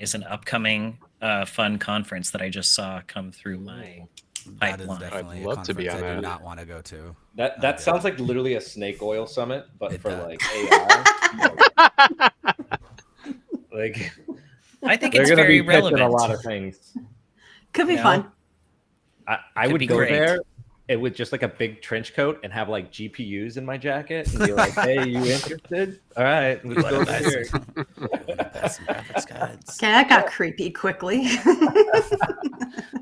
is an upcoming fun conference that I just saw come through my That is pipeline. definitely I'd a love to be conference on I do that. not want to go to. That sounds like literally a snake oil summit, but It for does. like AI. Like I think they're it's gonna very be pitching relevant. a lot of things. Could be You know? fun. I Could would be go great. there with just like a big trench coat and have like GPUs in my jacket and be like, "Hey, you interested? All right, let's go over here." That's some graphics cards. Okay, that got creepy quickly.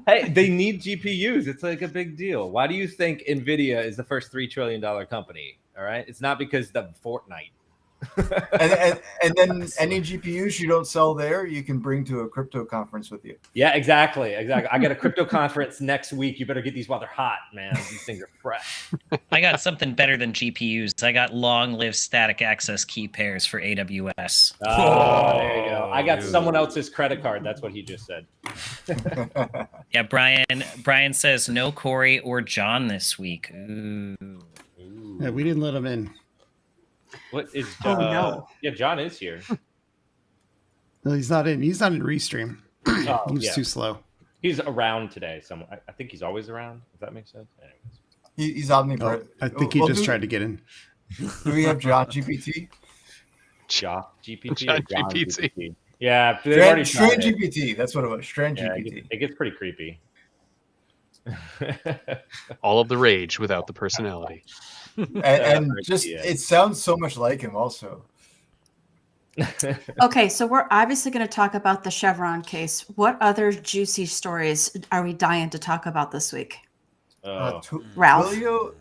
Hey, they need GPUs. It's like a big deal. Why do you think Nvidia is the first $3 trillion company? All right, it's not because the Fortnite. and then any GPUs you don't sell there, you can bring to a crypto conference with you. Yeah, exactly. I got a crypto conference next week. You better get these while they're hot, man. These things are fresh. I got something better than GPUs. I got long-lived static access key pairs for AWS. Oh, there you go. I got someone else's credit card. That's what he just said. Yeah, Brian says no Corey or John this week. Ooh. Yeah, we didn't let him in. What is Oh, no. Yeah, John is here. No, he's not in. He's not in Restream. Oh, He was yeah. too slow. He's around today. I think he's always around. If that makes sense. Anyways. He's omnipresent. I think he just tried to get in. Do we have John GPT? John GPT. John GPT. Yeah, they've already Strand tried it. GPT. That's what it was. Strand Yeah, GPT. it gets pretty creepy. All of the rage without the personality. And just it sounds so much like him also. Okay, so we're obviously going to talk about the Chevron case. What other juicy stories are we dying to talk about this week? Ralph. Twilio?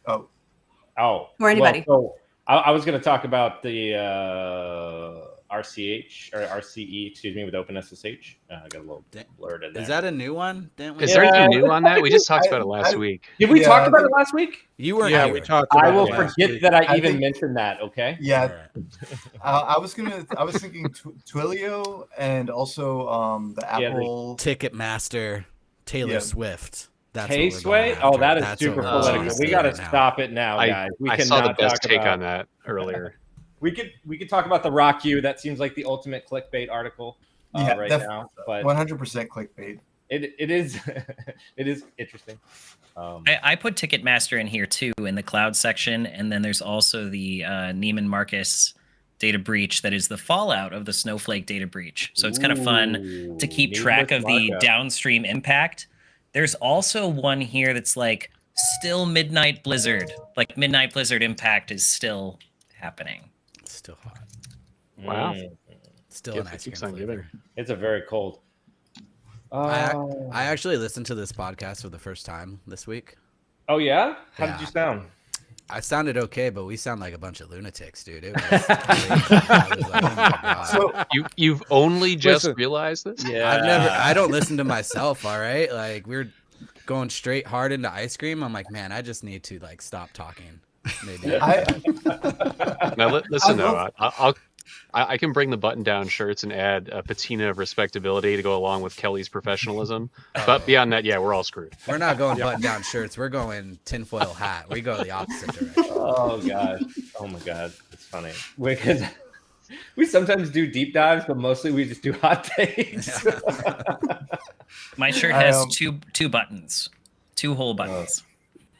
Oh, Or anybody. Well, so I was going to talk about the RCH or RCE, excuse me, with OpenSSH. I got a little blurred in there. Is that a new one? Is there anything new on that? We just talked about it last week. Did we talk about it last week? You weren't Yeah, here. we talked about I will it last forget week. that I I even think- mentioned that. Okay. yeah. I was thinking Twilio and also the Yeah, Apple. Ticketmaster, Taylor Yeah. Swift. That's what we're K-Sway? going Oh, after. that is That's super what we're political. going We got to after now. stop it now, guys. We I cannot saw the best talk take about, on that earlier. We could talk about the Rock You. That seems like the ultimate clickbait article Yeah, right def- now. But 100% clickbait. it is it is interesting. I put Ticketmaster in here too in the cloud section, and then there's also the Neiman Marcus data breach that is the fallout of the Snowflake data breach. So it's kind of fun to keep track of the downstream impact. There's also one here that's like still Midnight Blizzard. Like Midnight Blizzard impact is still happening. It's still hot. Wow. Still Gift an that ice cream keeps on flavor. giving. It's a very cold. I actually listened to this podcast for the first time this week. Oh yeah? How Yeah. did you sound? I sounded okay, but we sound like a bunch of lunatics, dude. It was crazy. I was like, oh my God. So You've only just Listen. realized this? Yeah. I don't listen to myself, all right? Like we're going straight hard into ice cream. I'm like, man, I just need to like stop talking. Maybe. Now listen I though, I can bring the button-down shirts and add a patina of respectability to go along with Kelly's professionalism. But beyond that, yeah, we're all screwed. We're not going button-down shirts. We're going tinfoil hat. We go the opposite direction. Oh god. Oh my god. It's funny. Because we sometimes do deep dives, but mostly we just do hot takes. My shirt has two buttons, 2 whole buttons.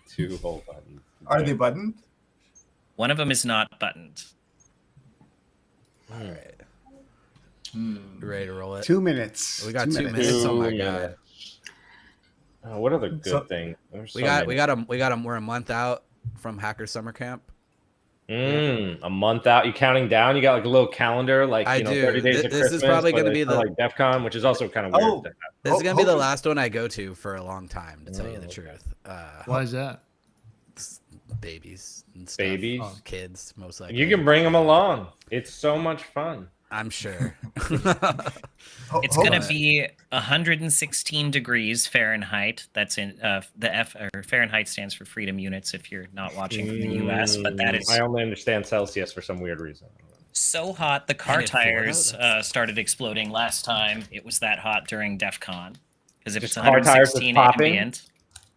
2 whole buttons. are they buttoned? One of them is not buttoned. All right. You ready to roll it? 2 minutes. We got 2 2 minutes. minutes. Oh my 2 God. minutes. What other good So- thing? There's We so got many. them. We're a month out from Hacker Summer Camp. A month out. You counting down? You got like a little calendar, like I 30 do. days of This is Christmas. probably but gonna it's be not the- like DEF CON, which is also kind of weird. Oh. to have. This is gonna be the hopefully- last one I go to for a long time, to tell you the truth. Why is that? Babies and stuff. Babies? Kids, most likely. You can bring them along. It's so much fun. I'm sure. It's going to be 116 degrees Fahrenheit. That's in Fahrenheit stands for freedom units if you're not watching from the US, but that is I only understand Celsius for some weird reason. so hot. The car And in Florida, tires that's- started exploding last time. It was that hot during DEF CON. Because if Just it's car tires was 116 popping? ambient,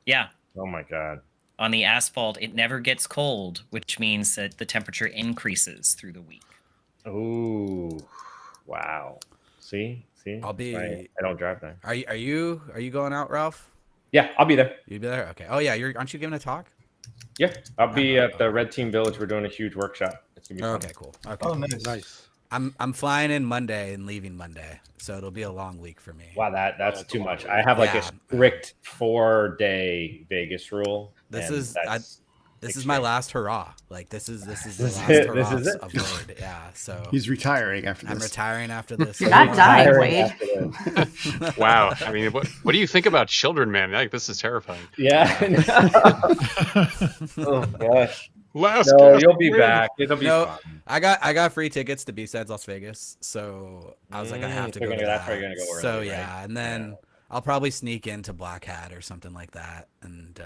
yeah, Oh my god. on the asphalt, it never gets cold, which means that the temperature increases through the week. Ooh. Wow. See. I'll be. I don't drive there. Are you going out, Ralph? Yeah, I'll be there. You be there? Okay. Oh yeah, aren't you giving a talk? Yeah, I'll be at the Red Team Village. We're doing a huge workshop. It's gonna be fun. Okay, cool. Okay. Oh, nice. Nice. I'm flying in Monday and leaving Monday, so it'll be a long week for me. Wow, that's too much. I have like a strict 4-day Vegas rule. This and is that's this is extreme. my last hurrah. Like this is the last This hurrah is it. of Wade. Yeah. So He's retiring after I'm this. retiring after this. You're not dying, Hiring Wade. after this. Wow. I mean, what do you think about children, man? Like, this is terrifying. Yeah. Oh gosh. Last No, guest you'll be win. back. It'll be No, fun. I got free tickets to B-Sides Las Vegas, so I was like, I have to so go. To that's that. why you're gonna go early, So right? yeah, and then Yeah. I'll probably sneak into Black Hat or something like that, and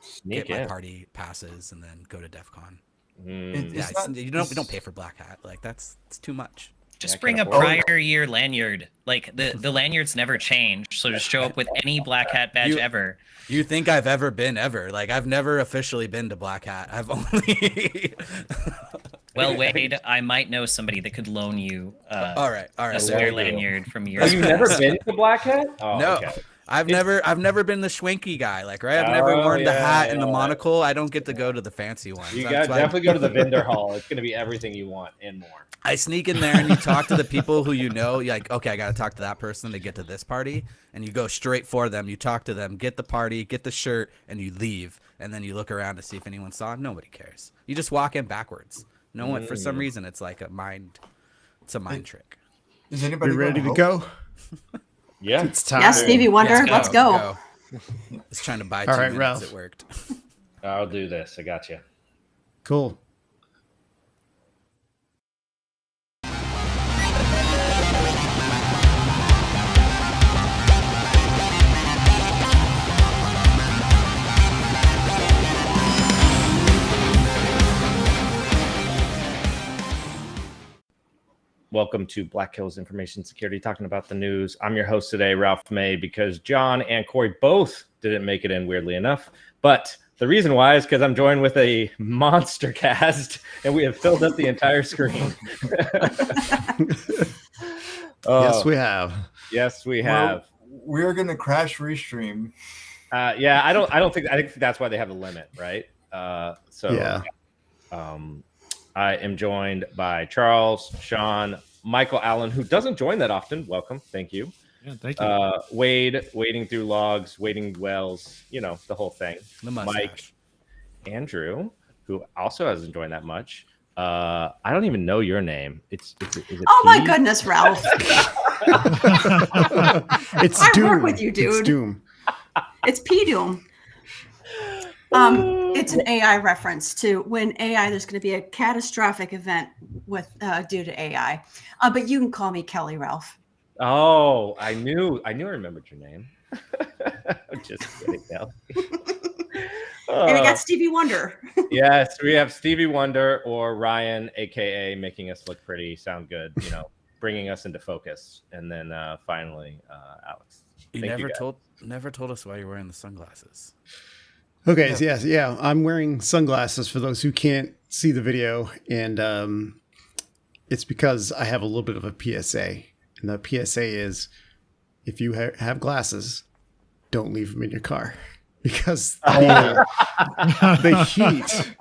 Sneak get my in. party passes, and then go to DEF CON. Mm. Yeah, It's not- we don't pay for Black Hat. Like it's too much. Just I bring a can't afford prior year lanyard. Like the lanyards never change, so just show up with any black hat badge You- ever. You think I've ever been ever? Like I've never officially been to Black Hat. I've only. Well, Wade, I might know somebody that could loan you all right. a square lanyard from your. Have you never been to Black Hat? Oh, No, okay. I've never been the schwanky guy. Like, right? I've never Oh, worn the yeah, hat and the yeah. monocle. I don't get to go to the fancy ones. You That's got why definitely go to the vendor hall. It's gonna be everything you want and more. I sneak in there and you talk to the people who you know. You're like, okay, I got to talk to that person to get to this party. And you go straight for them. You talk to them, get the party, get the shirt, and you leave. And then you look around to see if anyone saw it. Nobody cares. You just walk in backwards. No one, for some reason, it's like it's a mind trick. Is anybody You ready going to home? go? Yeah. It's time. Yeah, Stevie Wonder, let's go. Just trying to buy 2 All right, minutes. Ralph. It worked. I'll do this. I got you. Cool. Welcome to Black Hills Information Security, talking about the news. I'm your host today, Ralph May, because John and Corey both didn't make it in, weirdly enough. But the reason why is because I'm joined with a monster cast, and we have filled up the entire screen. Yes, we have. Yes, we have. We're gonna crash restream. Yeah, I think that's why they have a limit, right? Yeah. I am joined by Charles, Sean, Michael Allen, who doesn't join that often. Welcome. Thank you. Yeah, thank you. Wade, wading through logs, wading wells, the whole thing. The mustache. Mike, Andrew, who also hasn't joined that much. I don't even know your name. Is it Oh my Pete? goodness, Ralph. It's I Doom. work with you, dude. It's Doom. It's P-Doom. It's an AI reference to when there's going to be a catastrophic event with due to AI. But you can call me Kelly, Ralph. Oh, I remembered your name. Just kidding, Kelly. And I got Stevie Wonder. Yes, we have Stevie Wonder or Ryan, aka making us look pretty, sound good, bringing us into focus, and then finally Alex. You Thank never guys. never told us why you're wearing the sunglasses. Okay, yeah. I'm wearing sunglasses for those who can't see the video, and it's because I have a little bit of a PSA. And the PSA is, if you have glasses, don't leave them in your car. Because the heat,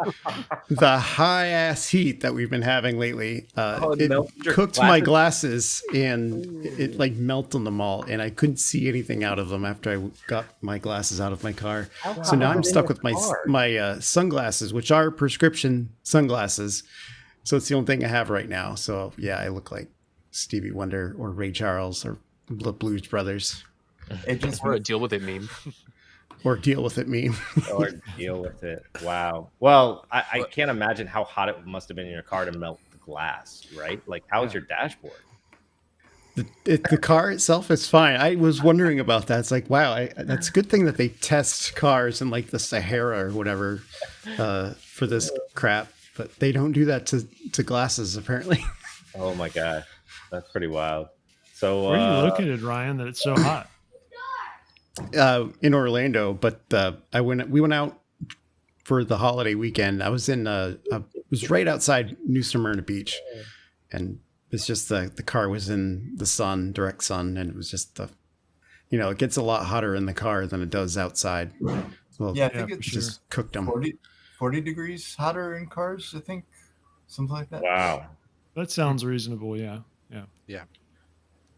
the high-ass heat that we've been having lately, it melted your cooked my glasses, and it like melted them all, and I couldn't see anything out of them after I got my glasses out of my car. So now I'm stuck with my sunglasses, which are prescription sunglasses. So it's the only thing I have right now. So yeah, I look like Stevie Wonder or Ray Charles or the Blues Brothers. Or a deal with it meme. Or deal with it meme. Or deal with it. Wow. Well, I can't imagine how hot it must have been in your car to melt the glass, right? Like, how is your dashboard? The car itself is fine. I was wondering about that. It's like, wow, that's a good thing that they test cars in like the Sahara or whatever for this crap, but they don't do that to glasses apparently. Oh my god, that's pretty wild. So Where are you located, Ryan, that it's so hot? In Orlando, but we went out for the holiday weekend. I was was right outside New Smyrna Beach, and It's just the car was in the sun, direct sun, and it was just it gets a lot hotter in the car than it does outside. Well, Yeah, I think for it's sure. just cooked them. 40 degrees hotter in cars, I think. Something like that. Wow. That sounds reasonable. Yeah. Yeah.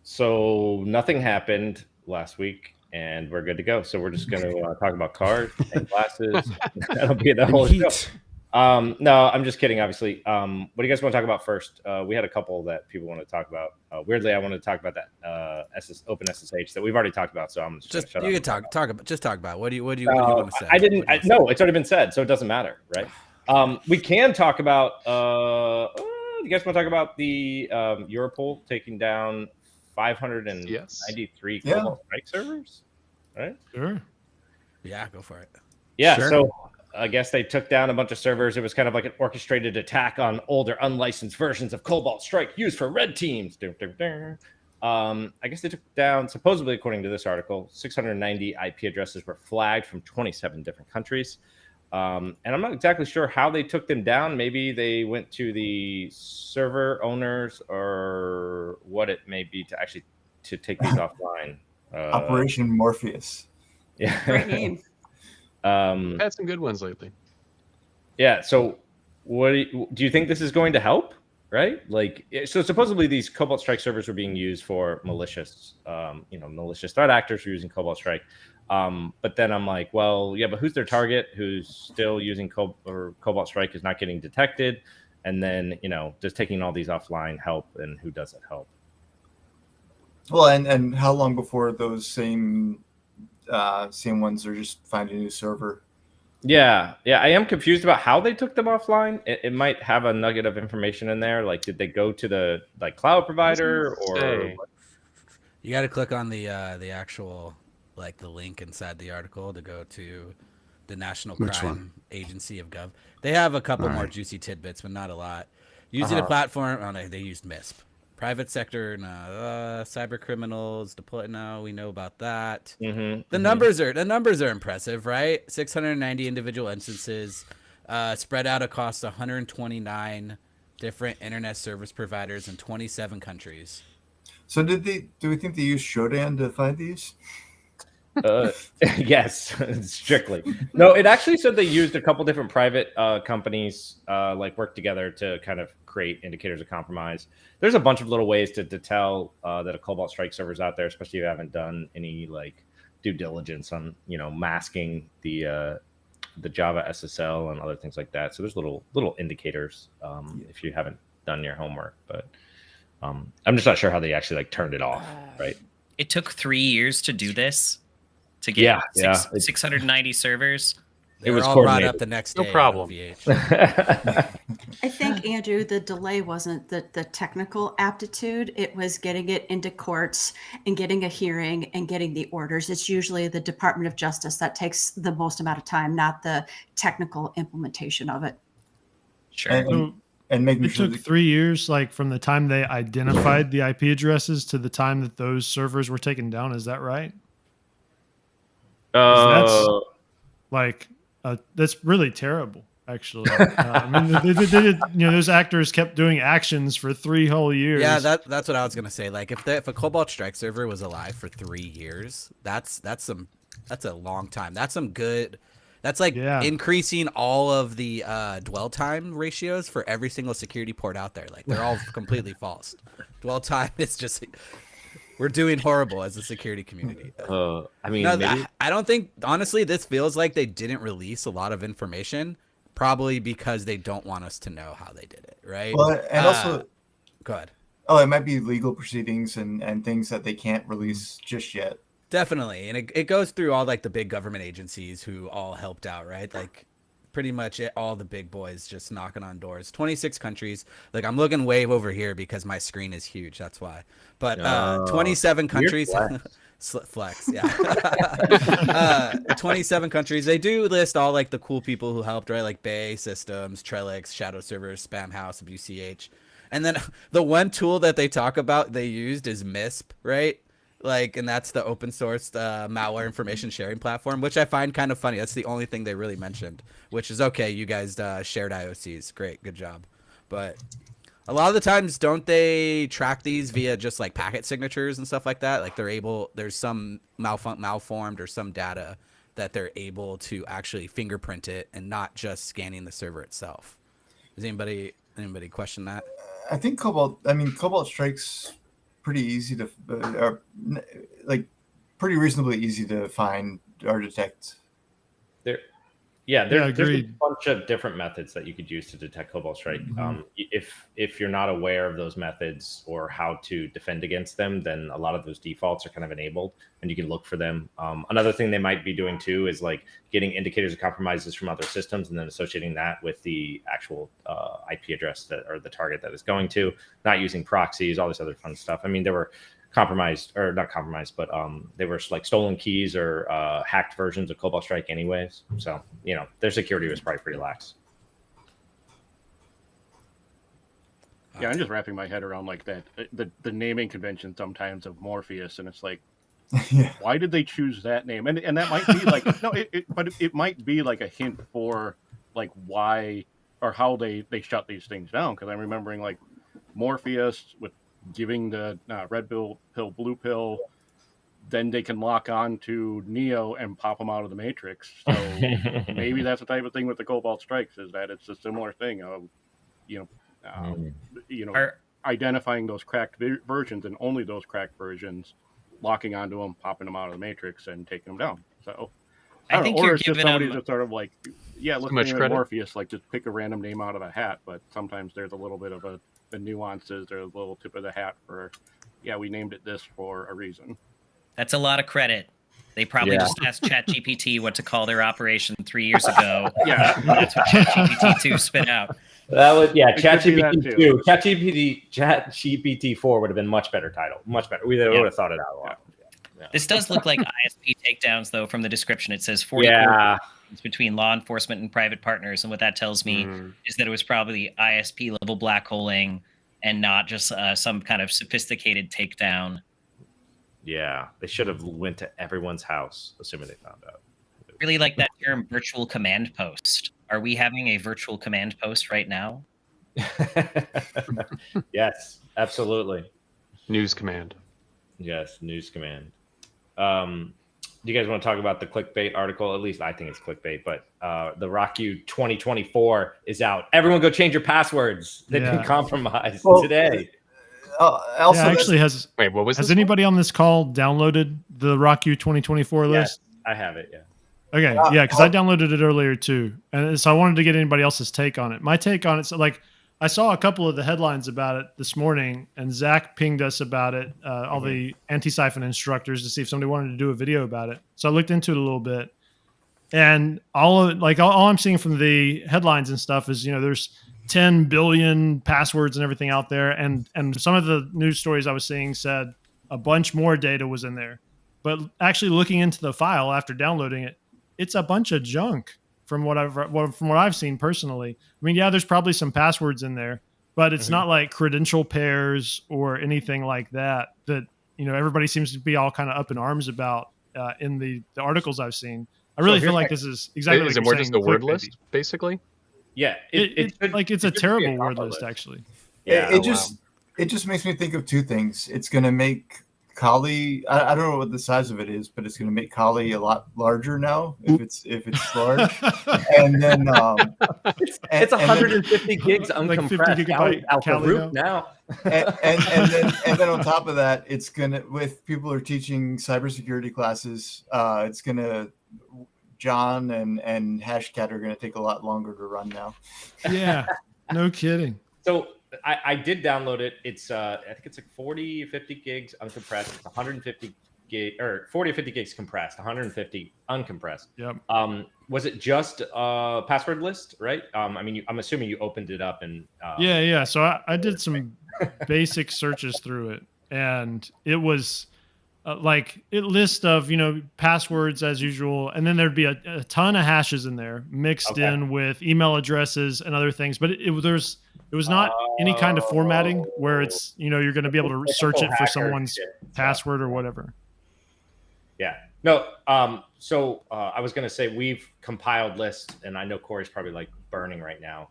So nothing happened last week, and we're good to go. So we're just going to talk about cars and glasses. That'll be the whole show. No, I'm just kidding, obviously. What do you guys want to talk about first? We had a couple that people want to talk about. Weirdly, I wanted to talk about that Open SSH that we've already talked about. So I'm just You can talk about. What do you want to say? No, it's already been said, so it doesn't matter, right? We can talk about. You guys want to talk about the Europol taking down 593 Cobalt Strike servers, right? Sure. Yeah, go for it. Yeah, Sure. so I guess they took down a bunch of servers. It was kind of like an orchestrated attack on older unlicensed versions of Cobalt Strike used for red teams. I guess they took down, supposedly according to this article, 690 IP addresses were flagged from 27 different countries. And I'm not exactly sure how they took them down. Maybe they went to the server owners or what it may be to take these offline. Operation Morpheus. Yeah. Great name. I've had some good ones lately. Yeah. So, what do you think this is going to help? Right? Like, so supposedly these Cobalt Strike servers were being used for malicious, malicious threat actors who are using Cobalt Strike. But then I'm like, well, yeah, but who's their target? Who's still using Cobalt Strike is not getting detected, and then does taking all these offline help, and who does it help? Well, and how long before those same ones are just find a new server? Yeah, I am confused about how they took them offline. It might have a nugget of information in there. Like, did they go to the cloud provider or? You got to click on the actual the link inside the article to go to the National Crime Agency of Gov. They have a couple more juicy tidbits, but not a lot. Using a platform. Oh no, they used MISP. Private sector, cybercriminals deploy. No, we know about that. The numbers are impressive, right? 690 individual instances, spread out across 129 different internet service providers in 27 countries. So do we think they used Shodan to find these? Yes, strictly. No, it actually said they used a couple different private companies work together to kind of create indicators of compromise. There's a bunch of little ways to tell that a Cobalt Strike server is out there, especially if you haven't done any due diligence on masking the Java SSL and other things like that. So there's little indicators if you haven't done your homework. But I'm just not sure how they actually turned it off. Right. It took 3 years to do this. To get 690 servers. It was all brought up the next day. No problem. I think, Andrew, the delay wasn't the technical aptitude. It was getting it into courts and getting a hearing and getting the orders. It's usually the Department of Justice that takes the most amount of time, not the technical implementation of it. Sure. And making it took 3 years, from the time they identified the IP addresses to the time that those servers were taken down. Is that right? That's really terrible, actually. They did, those actors kept doing actions for 3 whole years. Yeah, that's what I was gonna say. If a Cobalt Strike server was alive for 3 years, that's a long time. That's some good. That's increasing all of the dwell time ratios for every single security port out there. They're all completely false. Dwell time is just. We're doing horrible as a security community. I don't think, honestly, this feels like they didn't release a lot of information, probably because they don't want us to know how they did it, right? Well, and also, go ahead. Oh, it might be legal proceedings and things that they can't release just yet. Definitely, and it goes through all the big government agencies who all helped out, right? Pretty much all the big boys just knocking on doors. 26 countries. I'm looking way over here because my screen is huge. That's why. But 27 countries. Flex, yeah. 27 countries. They do list all the cool people who helped, right? Bay Systems, Trellix, Shadow Servers, Spam House, WCH. And then the one tool that they talk about they used is MISP, right? And that's the open source malware information sharing platform, which I find kind of funny. That's the only thing they really mentioned, which is okay. You guys shared IOCs. Great. Good job. But A lot of the times, don't they track these via just like packet signatures and stuff like that? Like there's some malformed or some data that they're able to actually fingerprint it and not just scanning the server itself. Does anybody question that? I think Cobalt Strike's pretty easy to, pretty reasonably easy to find or detect. There's a agreed. bunch of different methods that you could use to detect Cobalt Strike. If you're not aware of those methods or how to defend against them, then a lot of those defaults are kind of enabled, and you can look for them. Another thing they might be doing too is like getting indicators of compromises from other systems and then associating that with the actual IP address or the target that it's going to. Not using proxies, all this other fun stuff. I mean, there were not compromised, but they were like stolen keys or hacked versions of Cobalt Strike anyways. So, their security was probably pretty lax. Yeah, I'm just wrapping my head around like that. The naming convention sometimes of Morpheus, and it's like, why did they choose that name? And that might be like, but it might be like a hint for like why or how they shut these things down. Because I'm remembering like Morpheus with giving the red pill, blue pill, then they can lock on to Neo and pop them out of the Matrix. So maybe that's the type of thing with the Cobalt Strikes, is that it's a similar thing of, identifying those cracked versions and only those cracked versions, locking onto them, popping them out of the Matrix, and taking them down. So I think or you're it's just giving somebody them that's sort of like, let's much name it credit. Morpheus, like just pick a random name out of a hat. But sometimes there's a little bit of the nuances or a little tip of the hat for, we named it this for a reason. That's a lot of credit. They probably just asked ChatGPT what to call their operation 3 years ago. That's what ChatGPT 2 spit out. That was ChatGPT 2. ChatGPT 4 would have been much better title. Much better. We would have thought it out a lot. Yeah. This does look like ISP takedowns, though. From the description, it says 40 between law enforcement and private partners, and what that tells me is that it was probably ISP level black holing and not just some kind of sophisticated takedown. Yeah, they should have went to everyone's house, assuming they found out. Really like that term, virtual command post. Are we having a virtual command post right now? Yes, absolutely. News command. Yes, news command. Do you guys want to talk about the clickbait article? At least I think it's clickbait, but the RockU 2024 is out. Everyone go change your passwords. They've been compromised today. Wait, what was has this anybody on this call downloaded the RockU 2024 list? Yes, I have it, Okay, because I downloaded it earlier too, and so I wanted to get anybody else's take on it. My take on it, so like I saw a couple of the headlines about it this morning, and Zach pinged us about it, all the Antisyphon instructors, to see if somebody wanted to do a video about it. So I looked into it a little bit, and all I'm seeing from the headlines and stuff is there's 10 billion passwords and everything out there, and some of the news stories I was seeing said a bunch more data was in there, but actually looking into the file after downloading it, it's a bunch of junk from what I've seen personally. I mean, there's probably some passwords in there, but it's not like credential pairs or anything like that everybody seems to be all kind of up in arms about in the articles I've seen. I really feel like this is exactly is like it more you're just saying, a word clickbaity. list, basically? Yeah, it's a terrible word list, actually. Yeah, it just makes me think of two things. It's going to make Kali, I don't know what the size of it is, but it's going to make Kali a lot larger now if it's large. And then it's 150 gigs uncompressed, like 50 gigabyte out the Kali roof now. and then on top of that, it's gonna, with people who are teaching cybersecurity classes, it's gonna, John and Hashcat are gonna take a lot longer to run now. Yeah, no kidding. So I did download it. It's I think it's like 40, 50 gigs uncompressed. It's 150 gig or 40 or 50 gigs compressed, 150 uncompressed. Yep. Was it just password list, right? I mean, I'm assuming you opened it up and. Yeah. So I did some basic searches through it, and it was like it list of passwords as usual, and then there'd be a ton of hashes in there mixed in with email addresses and other things, but it was not any kind of formatting where it's you're going to be able to search it for someone's password or whatever. Yeah. No. So I was going to say we've compiled lists, and I know Corey's probably like burning right now.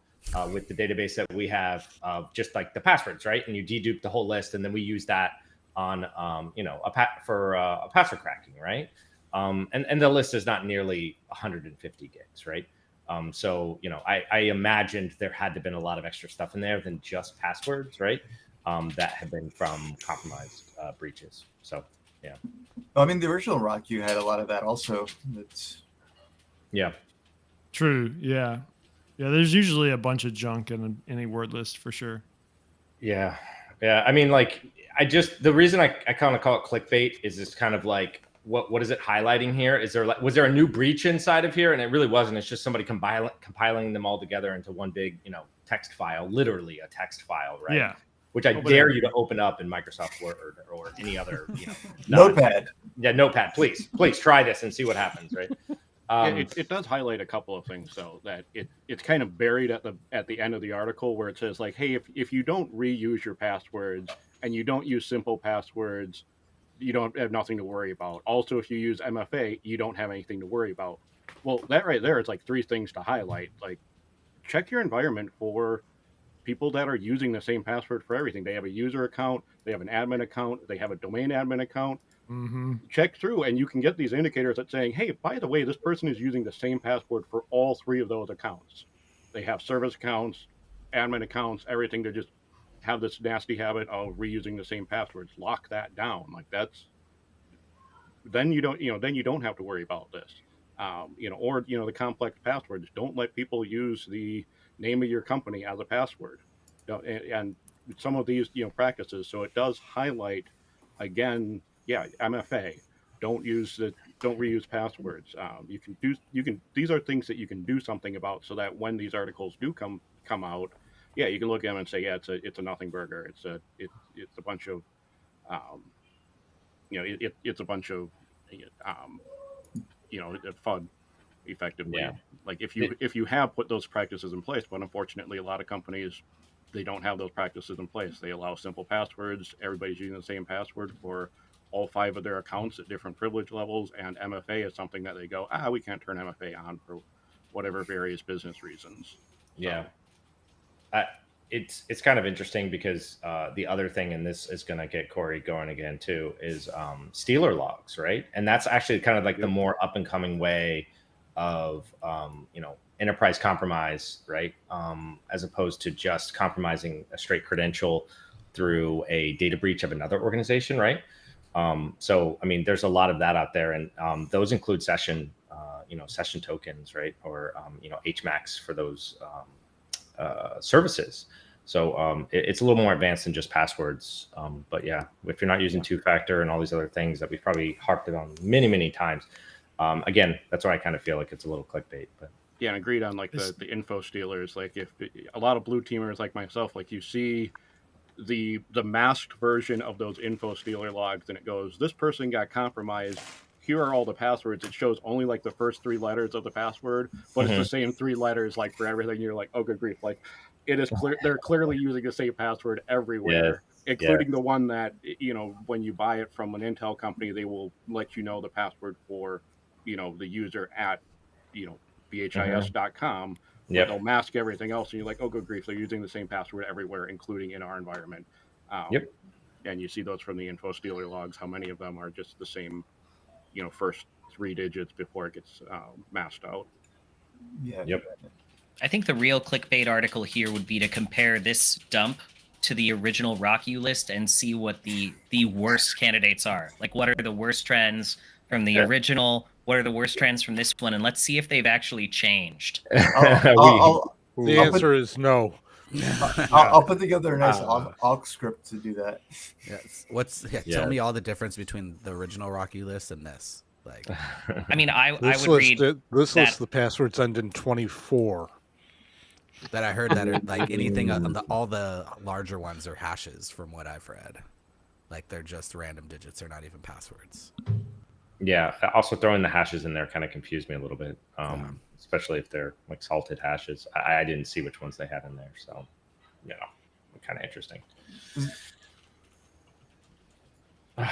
with the database that we have of just like the passwords, right? And you dedupe the whole list, and then we use that on for password cracking, right? And the list is not nearly 150 gigs, right? So I imagined there had to been a lot of extra stuff in there than just passwords, right? That had been from compromised breaches. So yeah. I mean, the original RockU had a lot of that also. Yeah. True. Yeah. Yeah. There's usually a bunch of junk in any word list for sure. Yeah. Yeah. I mean, like, the reason I kind of call it clickbait is this kind of like, what is it highlighting here? Was there a new breach inside of here? And it really wasn't. It's just somebody compiling them all together into one big, text file, literally a text file, right? Yeah. Which I dare you to open up in Microsoft Word or any other, Notepad. Notepad. Please try this and see what happens, right? It does highlight a couple of things, though, that it's kind of buried at the end of the article where it says, like, hey, if you don't reuse your passwords and you don't use simple passwords, you don't have nothing to worry about. Also, if you use MFA, you don't have anything to worry about. Well, that right there is like 3 things to highlight. Like, check your environment for people that are using the same password for everything. They have a user account, they have an admin account, they have a domain admin account. Mm-hmm. Check through, and you can get these indicators that saying, hey, by the way, this person is using the same password for all 3 of those accounts. They have service accounts, admin accounts, everything. They just have this nasty habit of reusing the same passwords. Lock that down. Like, that's, then you don't have to worry about this. Or the complex passwords. Don't let people use the name of your company as a password. And some of these practices. So it does highlight again. Yeah, MFA. Don't reuse passwords. These are things that you can do something about, so that when these articles do come out, yeah, you can look at them and say, yeah, it's a nothing burger. It's a bunch of, it's a bunch of, fun, effectively. Yeah. Like if you have put those practices in place, but unfortunately, a lot of companies, they don't have those practices in place. They allow simple passwords. Everybody's using the same password for all 5 of their accounts at different privilege levels, and MFA is something that they go, we can't turn MFA on for whatever various business reasons. Yeah. It's kind of interesting because the other thing, and this is going to get Corey going again too, is Stealer logs, right? And that's actually kind of like the more up and coming way of enterprise compromise, right? As opposed to just compromising a straight credential through a data breach of another organization, right? So I mean, there's a lot of that out there, and those include session tokens, right? Or HMAX for those services. So it's a little more advanced than just passwords. But yeah, if you're not using 2-factor and all these other things that we've probably harped it on many times, again, that's why I kind of feel like it's a little clickbait. But yeah, and agreed on like the info stealers. Like, if a lot of blue teamers like myself, like, you see the masked version of those info stealer logs, and it goes, this person got compromised, here are all the passwords. It shows only like the first 3 letters of the password, but it's the same 3 letters like for everything. You're like, oh, good grief. Like, it is clear they're clearly using the same password everywhere, including the one that, when you buy it from an Intel company, they will let you know the password for, the user at, BHIS.com. Yep. They'll mask everything else, and you're like, oh, good grief, they're using the same password everywhere, including in our environment. Yep. And you see those from the info stealer logs, how many of them are just the same, first 3 digits before it gets masked out. Yeah. Yep. I think the real clickbait article here would be to compare this dump to the original RockU list and see what the worst candidates are. Like, what are the worst trends from the original? What are the worst trends from this one? And let's see if they've actually changed. The answer is no. I'll put together a nice aux script to do that. Yes. Tell me all the difference between the original RockU list and this. Like, I mean, I would read this list. The passwords end in 24. That I heard that are, like, anything all the larger ones are hashes from what I've read. Like, they're just random digits. They're not even passwords. Yeah. Also, throwing the hashes in there kind of confused me a little bit, especially if they're like salted hashes. I didn't see which ones they had in there, so kind of interesting. All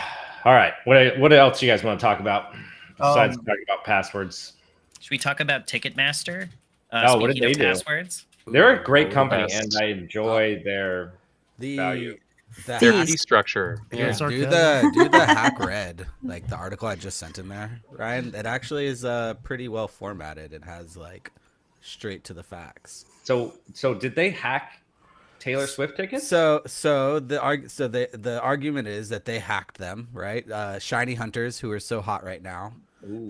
right, what else do you guys want to talk about besides talking about passwords? Should we talk about Ticketmaster? What did Speaking they of do? passwords. They're a great the company, best. and I enjoy their value. The Their Fees. fee structure. Yeah, It's do sarcasm. the hack read, like the article I just sent in there, Ryan. It actually is pretty well formatted. It has like straight to the facts. So did they hack Taylor Swift tickets? So the argument is that they hacked them, right? ShinyHunters, who are so hot right now,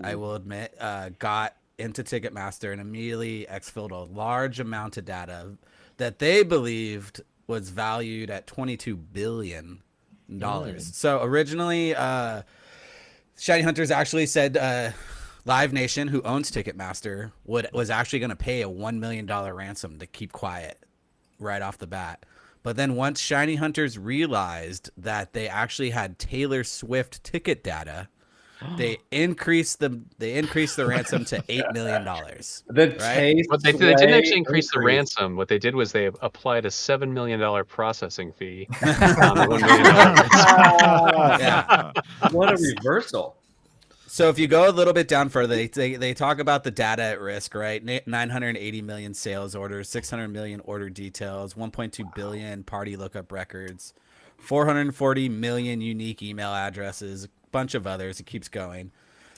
I will admit, got into Ticketmaster and immediately exfilled a large amount of data that they believed was valued at $22 billion. So originally, ShinyHunters actually said Live Nation, who owns Ticketmaster, was actually going to pay a $1 million ransom to keep quiet right off the bat. But then once ShinyHunters realized that they actually had Taylor Swift ticket data, they increased the ransom to $8 million. But they didn't actually increase the ransom. What they did was they applied a $7 million processing fee on the $1 million. Yeah. What a reversal. So if you go a little bit down further, they talk about the data at risk, right? 980 million sales orders, 600 million order details, 1.2 billion party lookup records, 440 million unique email addresses, a bunch of others. It keeps going.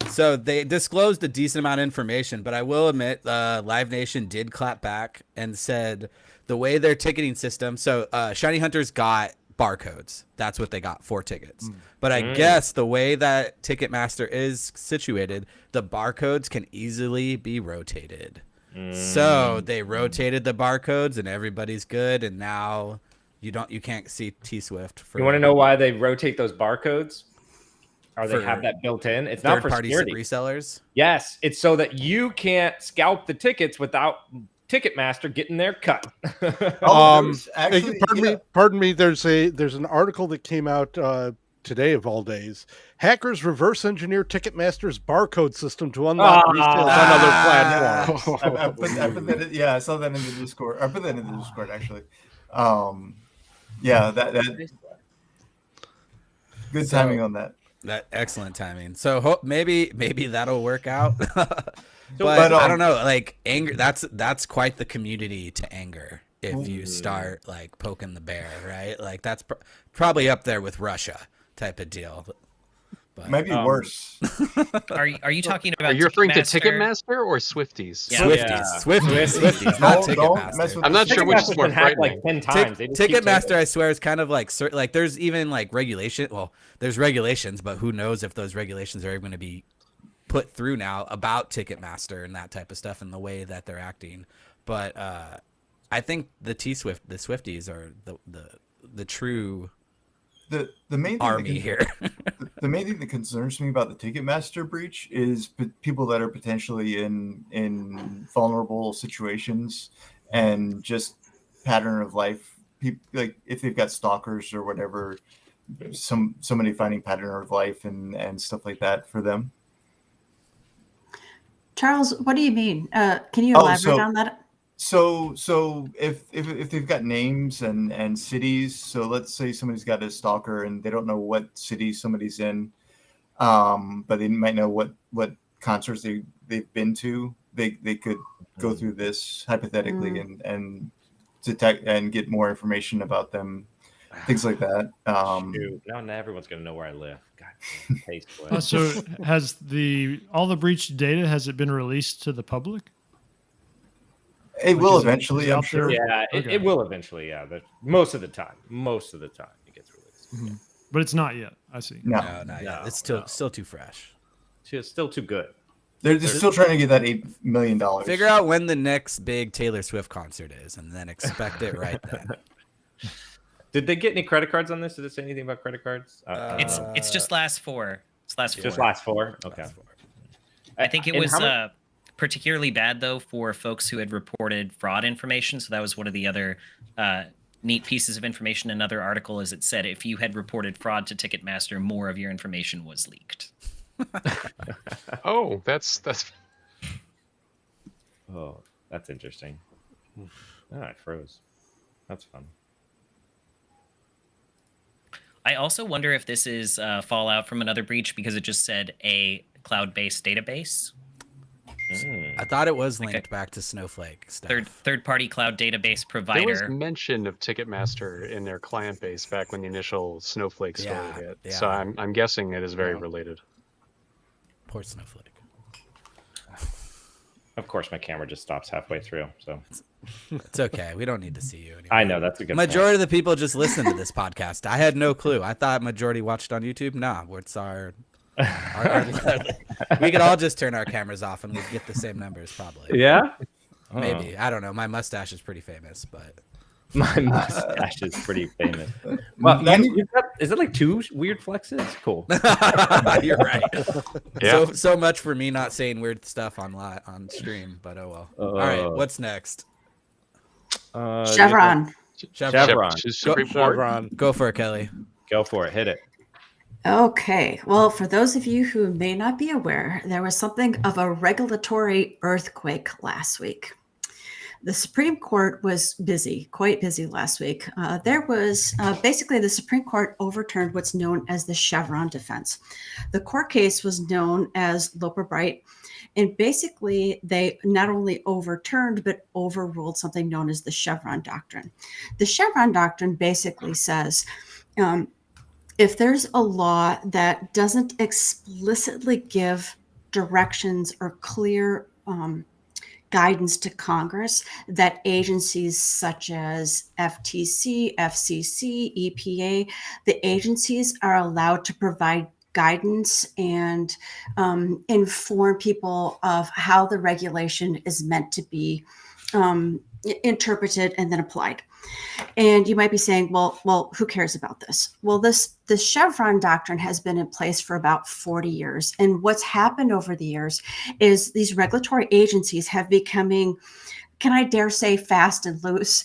So they disclosed a decent amount of information, but I will admit Live Nation did clap back and said the way their ticketing system, so ShinyHunters got barcodes. That's what they got for tickets. But I guess the way that Ticketmaster is situated, the barcodes can easily be rotated. So they rotated the barcodes and everybody's good, and now you can't see T-Swift. You want to know why they rotate those barcodes? Or they have that built in? It's not for security. Resellers? Yes, it's so that you can't scalp the tickets without Ticketmaster getting their cut. Pardon me. There's an article that came out today of all days. Hackers reverse engineer Ticketmaster's barcode system to unlock resales on other platforms. I saw that in the Discord. I put that in the Discord actually. That good timing on that. That excellent timing. So maybe that'll work out. But I don't know, like anger. That's quite the community to anger if you start like poking the bear, right? Like that's probably up there with Russia type of deal. But, maybe worse. Are you talking about? Are you referring to Ticketmaster or Swifties? Yeah. Swifties, not Ticketmaster. I'm not sure which is more frightening. Like 10 times. Ticketmaster, I swear, is kind of like there's even like regulation. Well, there's regulations, but who knows if those regulations are even going to be put through now about Ticketmaster and that type of stuff and the way that they're acting. But I think the Swifties are the true the main thing army here. The main thing that concerns me about the Ticketmaster breach is people that are potentially in vulnerable situations and just pattern of life. People, like if they've got stalkers or whatever, somebody finding pattern of life and stuff like that for them. Charles, what do you mean? Can you elaborate on that? So if they've got names and cities, so let's say somebody's got a stalker and they don't know what city somebody's in, but they might know what concerts they've been to. They could go through this hypothetically and detect and get more information about them, things like that. Now everyone's gonna know where I live. God, so has all the breached data, has it been released to the public? It will eventually, I'm sure. Yeah, it will eventually. Yeah, but most of the time it gets released. But it's not yet. I see. No, not yet. It's still too fresh. It's still too good. They're still trying to get that $8 million. Figure out when the next big Taylor Swift concert is, and then expect it right then. Did they get any credit cards on this? Did it say anything about credit cards? It's just last four. It's last four. Just last four. Okay. I think it was particularly bad though for folks who had reported fraud information. So that was one of the other neat pieces of information in another article. Is it said if you had reported fraud to Ticketmaster, more of your information was leaked. Oh, that's. Oh, that's interesting. It froze. That's fun. I also wonder if this is fallout from another breach because it just said a cloud-based database. I thought it was Like linked back to Snowflake stuff. Third-party cloud database There provider. was mention of Ticketmaster in their client base back when the initial Snowflake story hit. So I'm guessing it is very related. Poor Snowflake. Of course, my camera just stops halfway through, so it's okay. We don't need to see you anymore. I know that's a good. Majority of the people just listen to this podcast. I had no clue. I thought majority watched on YouTube. Nah, it's our we could all just turn our cameras off and we'd get the same numbers probably. Yeah, maybe. I don't know. My mustache is pretty famous, but my mustache is pretty famous. Well, you've got, is it like 2 weird flexes? Cool. You're right. Yeah. So much for me not saying weird stuff on stream, but oh well. All right, what's next? Chevron. Chevron. Go for it, Kelly. Go for it. Hit it. Okay. Well, for those of you who may not be aware, there was something of a regulatory earthquake last week. The Supreme Court was busy, quite busy last week. There was basically the Supreme Court overturned what's known as the Chevron defense. The court case was known as Loper-Bright, and basically they not only overturned but overruled something known as the Chevron doctrine. The Chevron doctrine basically says if there's a law that doesn't explicitly give directions or clear guidance to Congress, that agencies such as FTC, FCC, EPA, the agencies are allowed to provide guidance and inform people of how the regulation is meant to be interpreted and then applied. And you might be saying, well, who cares about this? Well, the Chevron doctrine has been in place for about 40 years. And what's happened over the years is these regulatory agencies have becoming, can I dare say, fast and loose.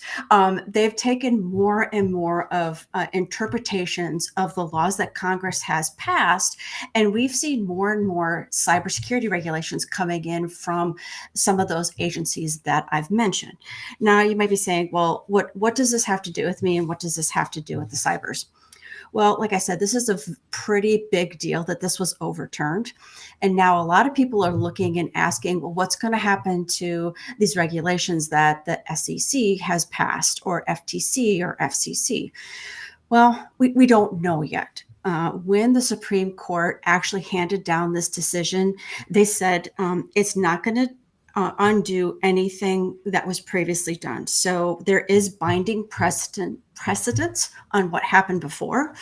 They've taken more and more of interpretations of the laws that Congress has passed. And we've seen more and more cybersecurity regulations coming in from some of those agencies that I've mentioned. Now, you might be saying, well, what does this have to do with me? And what does this have to do with the cybers? Well, like I said, this is a pretty big deal that this was overturned. And now a lot of people are looking and asking, well, what's going to happen to these regulations that the SEC has passed, or FTC or FCC? Well, we don't know yet. When the Supreme Court actually handed down this decision, they said it's not going to undo anything that was previously done. So there is binding precedence on what happened before.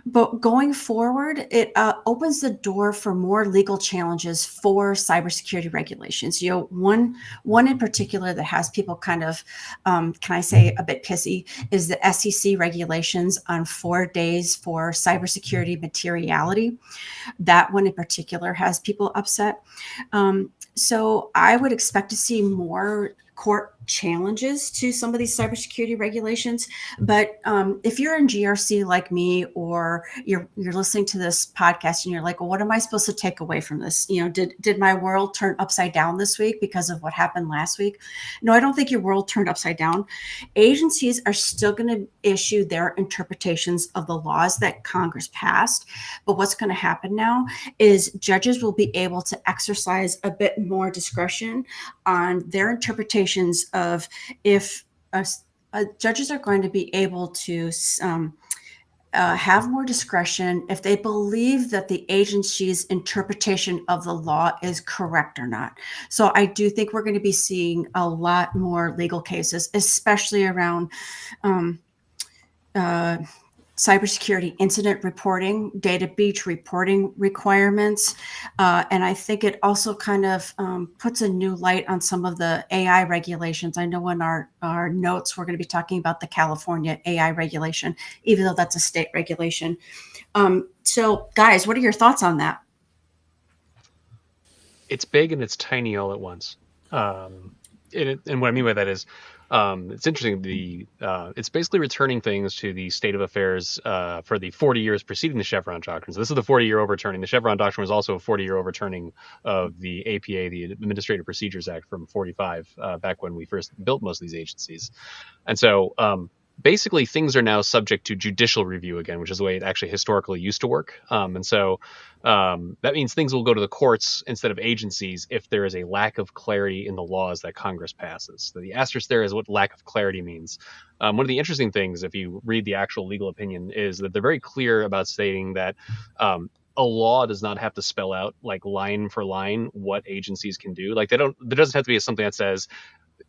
But going forward, it opens the door for more legal challenges for cybersecurity regulations. You know, one in particular that has people kind of, can I say, a bit pissy, is the SEC regulations on 4 days for cybersecurity materiality. That one in particular has people upset. So I would expect to see more court challenges to some of these cybersecurity regulations. But if you're in GRC like me, or you're listening to this podcast and you're like, well, what am I supposed to take away from this? You know, did my world turn upside down this week because of what happened last week? No, I don't think your world turned upside down. Agencies are still going to issue their interpretations of the laws that Congress passed. But what's going to happen now is judges will be able to exercise a bit more discretion on their interpretations of if judges are going to be able to have more discretion if they believe that the agency's interpretation of the law is correct or not. So I do think we're going to be seeing a lot more legal cases, especially around cybersecurity incident reporting, data breach reporting requirements. And I think it also kind of puts a new light on some of the AI regulations. I know in our notes, we're going to be talking about the California AI regulation, even though that's a state regulation. So guys, what are your thoughts on that? It's big and it's tiny all at once. And what I mean by that is, it's interesting. It's basically returning things to the state of affairs for the 40 years preceding the Chevron doctrine. So this is the 40-year overturning. The Chevron doctrine was also a 40-year overturning of the APA, the Administrative Procedures Act from 45, back when we first built most of these agencies. And so basically things are now subject to judicial review again, which is the way it actually historically used to work. And so that means things will go to the courts instead of agencies if there is a lack of clarity in the laws that Congress passes. So the asterisk there is what lack of clarity means. One of the interesting things, if you read the actual legal opinion, is that they're very clear about stating that a law does not have to spell out like line for line what agencies can do. Like there doesn't have to be something that says,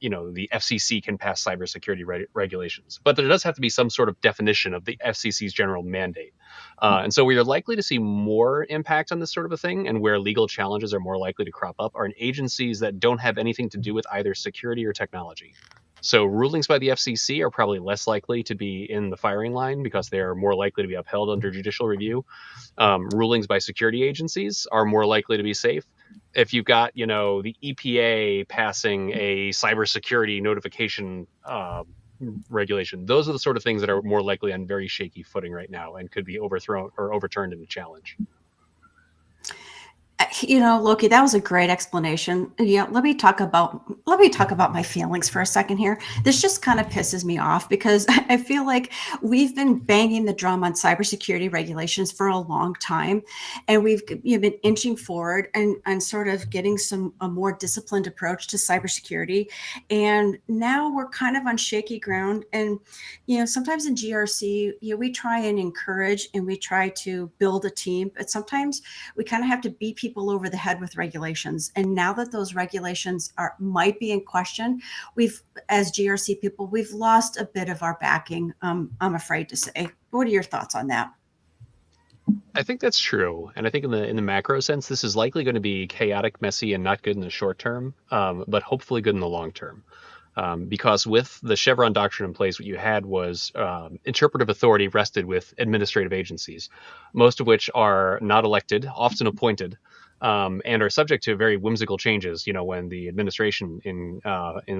the FCC can pass cybersecurity regulations, but there does have to be some sort of definition of the FCC's general mandate. And so we are likely to see more impact on this sort of a thing, and where legal challenges are more likely to crop up are in agencies that don't have anything to do with either security or technology. So rulings by the FCC are probably less likely to be in the firing line because they are more likely to be upheld under judicial review. Rulings by security agencies are more likely to be safe. If you've got, the EPA passing a cybersecurity notification regulation, those are the sort of things that are more likely on very shaky footing right now and could be overthrown or overturned in a challenge. Loki, that was a great explanation. Yeah, let me talk about my feelings for a second here. This just kind of pisses me off because I feel like we've been banging the drum on cybersecurity regulations for a long time, and we've been inching forward and sort of getting a more disciplined approach to cybersecurity. And now we're kind of on shaky ground. And sometimes in GRC, we try and encourage and we try to build a team, but sometimes we kind of have to beat people over the head with regulations. And now that those regulations might be in question, as GRC people, we've lost a bit of our backing, I'm afraid to say. What are your thoughts on that? I think that's true. And I think in the macro sense, this is likely going to be chaotic, messy, and not good in the short term, but hopefully good in the long term. Because with the Chevron doctrine in place, what you had was interpretive authority rested with administrative agencies, most of which are not elected, often appointed, and are subject to very whimsical changes, when the administration in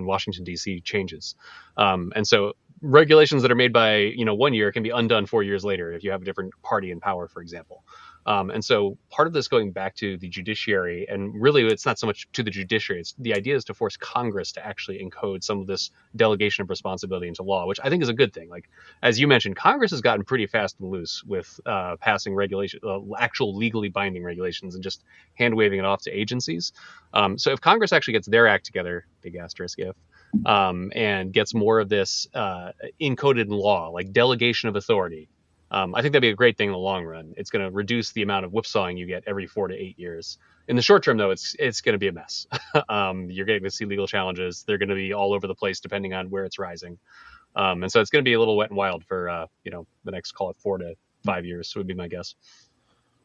Washington, D.C. changes. And so regulations that are made by, 1 year can be undone 4 years later if you have a different party in power, for example. And so part of this going back to the judiciary, and really it's not so much to the judiciary, the idea is to force Congress to actually encode some of this delegation of responsibility into law, which I think is a good thing. Like, as you mentioned, Congress has gotten pretty fast and loose with passing actual legally binding regulations and just hand waving it off to agencies. So if Congress actually gets their act together, big asterisk if, and gets more of this encoded in law, like delegation of authority, I think that'd be a great thing in the long run. It's going to reduce the amount of whipsawing you get every 4 to 8 years. In the short term, though, it's going to be a mess. You're getting to see legal challenges. They're going to be all over the place depending on where it's rising. And so it's going to be a little wet and wild for, the next, call it 4 to 5 years, would be my guess.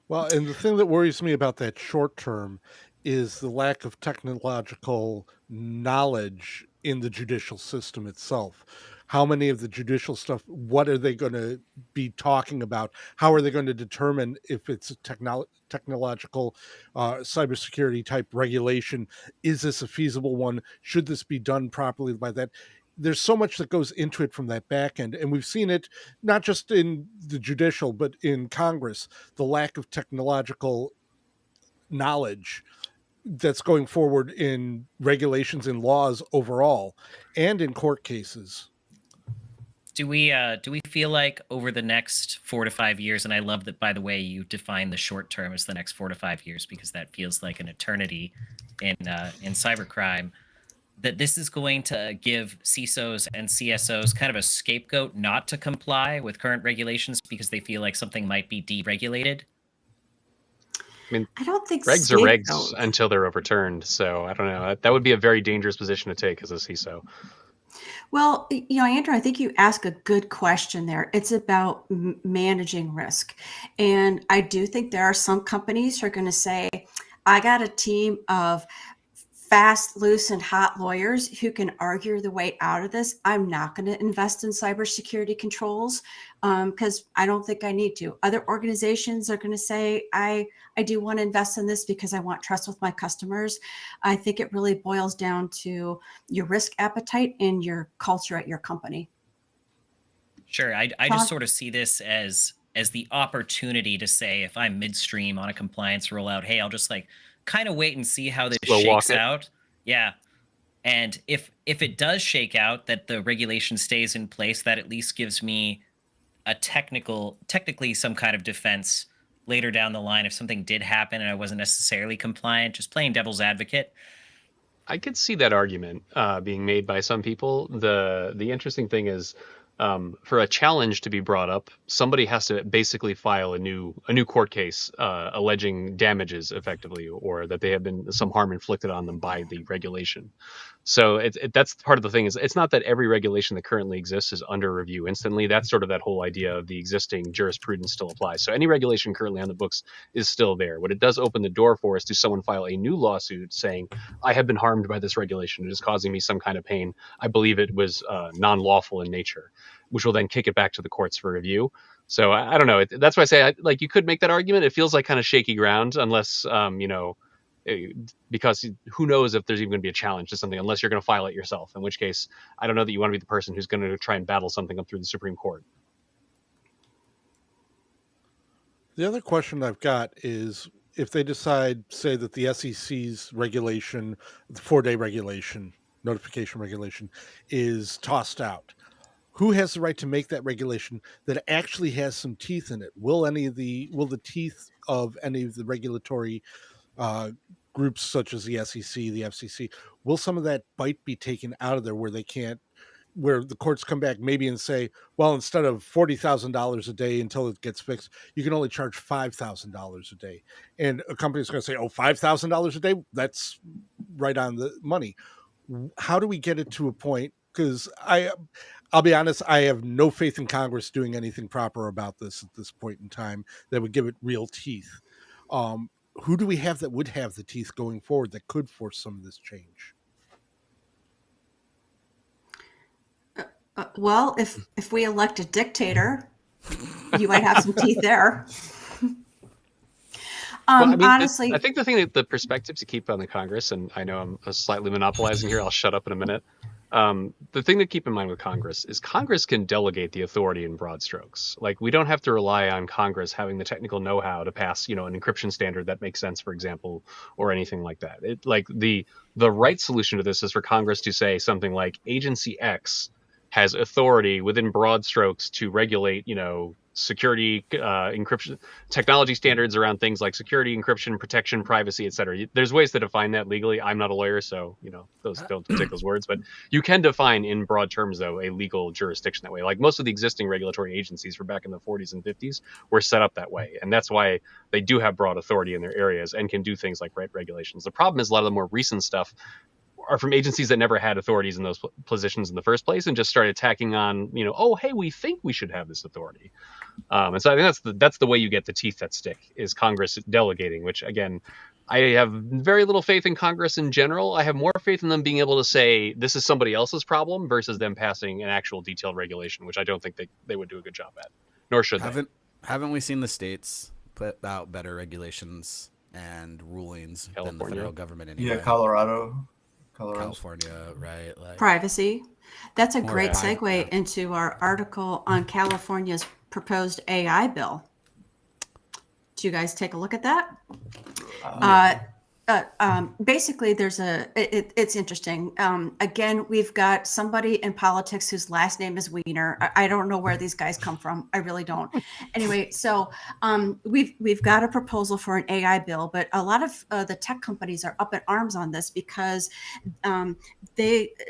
Well, and the thing that worries me about that short term is the lack of technological knowledge in the judicial system itself. How many of the judicial stuff, what are they going to be talking about? How are they going to determine if it's a technological cybersecurity type regulation? Is this a feasible one? Should this be done properly by that? There's so much that goes into it from that back end. And we've seen it not just in the judicial, but in Congress, the lack of technological knowledge that's going forward in regulations and laws overall and in court cases. Do we feel like over the next 4 to 5 years, and I love that, by the way, you define the short term as the next 4 to 5 years, because that feels like an eternity in cybercrime, that this is going to give CISOs and CSOs kind of a scapegoat not to comply with current regulations because they feel like something might be deregulated? I mean, I don't think regs are regs until they're overturned. So I don't know. That would be a very dangerous position to take as a CISO. Well, Andrew, I think you ask a good question there. It's about managing risk. And I do think there are some companies who are going to say, I got a team of fast, loose, and hot lawyers who can argue the way out of this. I'm not going to invest in cybersecurity controls because I don't think I need to. Other organizations are going to say, I do want to invest in this because I want trust with my customers. I think it really boils down to your risk appetite and your culture at your company. Sure. I just sort of see this as the opportunity to say, if I'm midstream on a compliance rollout, hey, I'll just kind of wait and see how this shakes out. Yeah. And if it does shake out that the regulation stays in place, that at least gives me a technically some kind of defense later down the line if something did happen and I wasn't necessarily compliant. Just playing devil's advocate. I could see that argument being made by some people. The interesting thing is, for a challenge to be brought up, somebody has to basically file a new court case alleging damages effectively, or that they have been some harm inflicted on them by the regulation. So that's part of the thing. Is it's not that every regulation that currently exists is under review instantly. That's sort of that whole idea of the existing jurisprudence still applies. So any regulation currently on the books is still there. What it does open the door for is to someone file a new lawsuit saying, I have been harmed by this regulation. It is causing me some kind of pain. I believe it was non-lawful in nature, which will then kick it back to the courts for review. So I don't know. That's why I say like you could make that argument. It feels like kind of shaky ground unless because who knows if there's even going to be a challenge to something unless you're going to file it yourself, in which case I don't know that you want to be the person who's going to try and battle something up through the Supreme Court. The other question I've got is if they decide, say, that the SEC's regulation, the 4-day regulation, notification regulation, is tossed out, who has the right to make that regulation that actually has some teeth in it? Will the teeth of any of the regulatory groups such as the SEC, the FCC, will some of that bite be taken out of there where the courts come back maybe and say, well, instead of $40,000 a day until it gets fixed, you can only charge $5,000 a day. And a company's going to say, oh, $5,000 a day, that's right on the money. How do we get it to a point? Because I'll be honest, I have no faith in Congress doing anything proper about this at this point in time that would give it real teeth. Who do we have that would have the teeth going forward that could force some of this change? Well, if we elect a dictator, you might have some teeth there. Honestly, I think the thing that the perspective to keep on the Congress, and I know I'm slightly monopolizing here, I'll shut up in a minute. The thing to keep in mind with Congress is Congress can delegate the authority in broad strokes. Like, we don't have to rely on Congress having the technical know-how to pass, an encryption standard that makes sense, for example, or anything like that. The right solution to this is for Congress to say something like Agency X has authority within broad strokes to regulate, security, encryption, technology standards around things like security, encryption, protection, privacy, et cetera. There's ways to define that legally. I'm not a lawyer, so, those don't take those words, but you can define in broad terms, though, a legal jurisdiction that way. Like most of the existing regulatory agencies from back in the 40s and 50s were set up that way. And that's why they do have broad authority in their areas and can do things like write regulations. The problem is a lot of the more recent stuff are from agencies that never had authorities in those positions in the first place and just started tacking on, oh, hey, we think we should have this authority. And so I think that's the way you get the teeth that stick, is Congress delegating, which, again, I have very little faith in Congress in general. I have more faith in them being able to say this is somebody else's problem versus them passing an actual detailed regulation, which I don't think they would do a good job at, nor should they. Haven't we seen the states put out better regulations and rulings than the federal government anyway? Yeah, California, right? Like, privacy. That's a great AI, segue into our article on California's proposed AI bill. Do you guys take a look at that? Basically, it's interesting. Again, we've got somebody in politics whose last name is Wiener. I don't know where these guys come from. I really don't. Anyway, so we've got a proposal for an AI bill, but a lot of the tech companies are up in arms on this because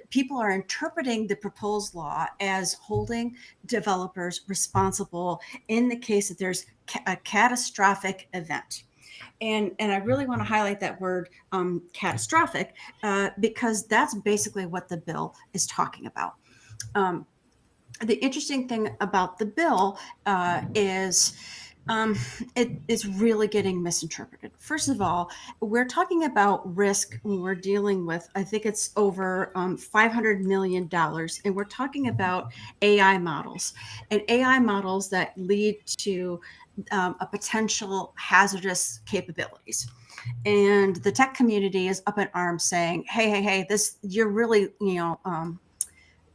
people are interpreting the proposed law as holding developers responsible in the case that there's a catastrophic event. And I really want to highlight that word catastrophic because that's basically what the bill is talking about. The interesting thing about the bill is it's really getting misinterpreted. First of all, we're talking about risk when we're dealing with, I think it's over $500 million. And we're talking about AI models and AI models that lead to a potential hazardous capabilities. And the tech community is up in arms saying, hey, this, you're really,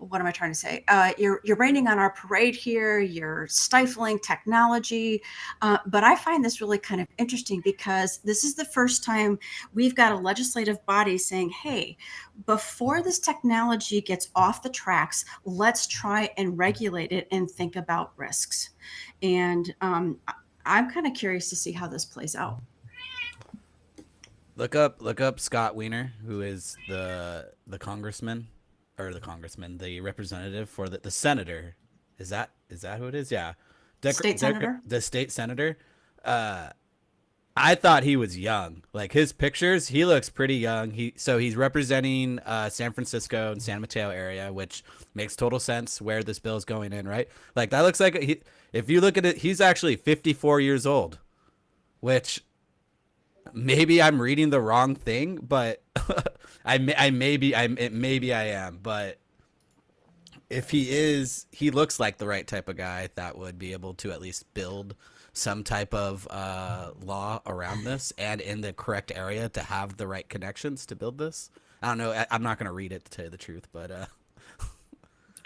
what am I trying to say? You're raining on our parade here. You're stifling technology. But I find this really kind of interesting because this is the first time we've got a legislative body saying, hey, before this technology gets off the tracks, let's try and regulate it and think about risks. And I'm kind of curious to see how this plays out. Look up Scott Wiener, who is the congressman, the representative for the senator. Is that who it is? Yeah, Senator. The state senator. I thought he was young. Like his pictures, he looks pretty young. He's representing San Francisco and San Mateo area, which makes total sense where this bill is going in, right? Like that looks like if you look at it, he's actually 54 years old, which maybe I'm reading the wrong thing, but maybe I am. But if he is, he looks like the right type of guy that would be able to at least build some type of law around this and in the correct area to have the right connections to build this. I don't know. I'm not going to read it to tell you the truth, but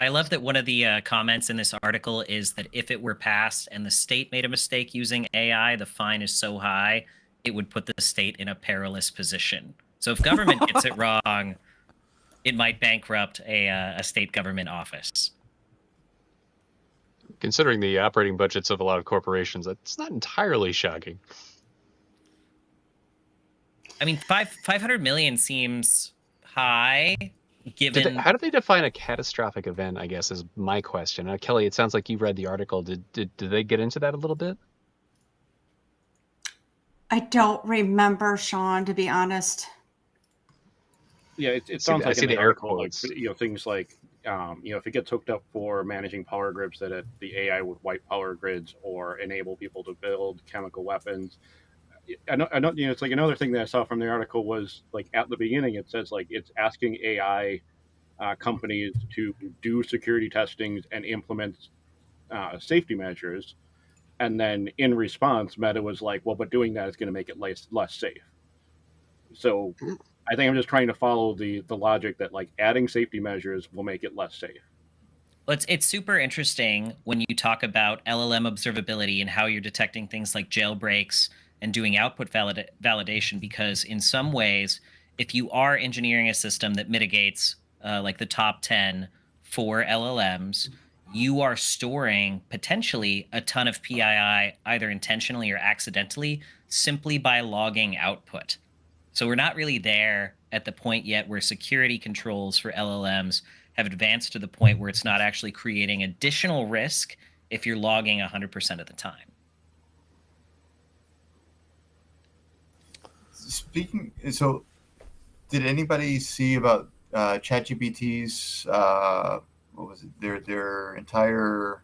I love that one of the comments in this article is that if it were passed and the state made a mistake using AI, the fine is so high, it would put the state in a perilous position. So if government gets it wrong, it might bankrupt a state government office. Considering the operating budgets of a lot of corporations, that's not entirely shocking. I mean, 500 million seems high, given... How do they define a catastrophic event, I guess, is my question. Kelly, it sounds like you read the article. Did they get into that a little bit? I don't remember, Sean, to be honest. Yeah, it sounds like in the the air article, like, quotes. things like, if it gets hooked up for managing power grids, that the AI would wipe power grids or enable people to build chemical weapons. I know. It's like another thing that I saw from the article was like at the beginning, it says like it's asking AI companies to do security testings and implement safety measures. And then in response, Meta was like, well, but doing that is going to make it less safe. So I think I'm just trying to follow the logic that like adding safety measures will make it less safe. Well, it's super interesting when you talk about LLM observability and how you're detecting things like jailbreaks and doing output validation, because in some ways, if you are engineering a system that mitigates like the top 10 for LLMs, you are storing potentially a ton of PII either intentionally or accidentally simply by logging output. So we're not really there at the point yet where security controls for LLMs have advanced to the point where it's not actually creating additional risk if you're logging 100% of the time. So did anybody see about ChatGPT's what was it? Their entire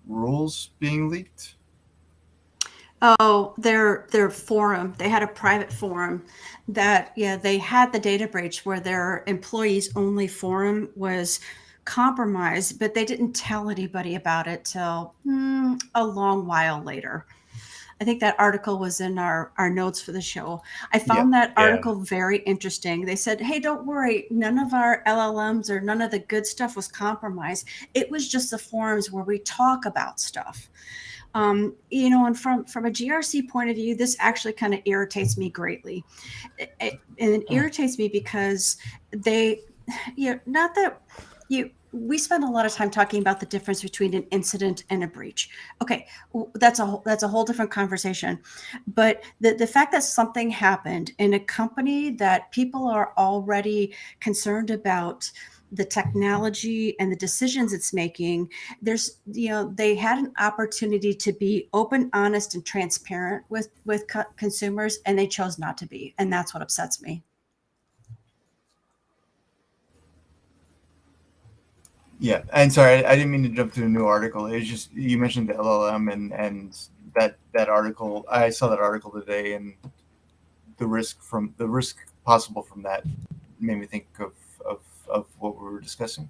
rules being leaked? Oh, their forum. They had a private forum that, they had the data breach where their employees only forum was compromised, but they didn't tell anybody about it till a long while later. I think that article was in our notes for the show. I found that article very interesting. They said, hey, don't worry. None of our LLMs or none of the good stuff was compromised. It was just the forums where we talk about stuff. And from a GRC point of view, this actually kind of irritates me greatly. And it irritates me because we spend a lot of time talking about the difference between an incident and a breach. Okay, that's a whole different conversation. But the fact that something happened in a company that people are already concerned about the technology and the decisions it's making, they had an opportunity to be open, honest, and transparent with consumers, and they chose not to be. And that's what upsets me. Yeah, and sorry, I didn't mean to jump to a new article. It was just you mentioned the LLM and that article. I saw that article today, and the risk possible from that made me think of what we were discussing.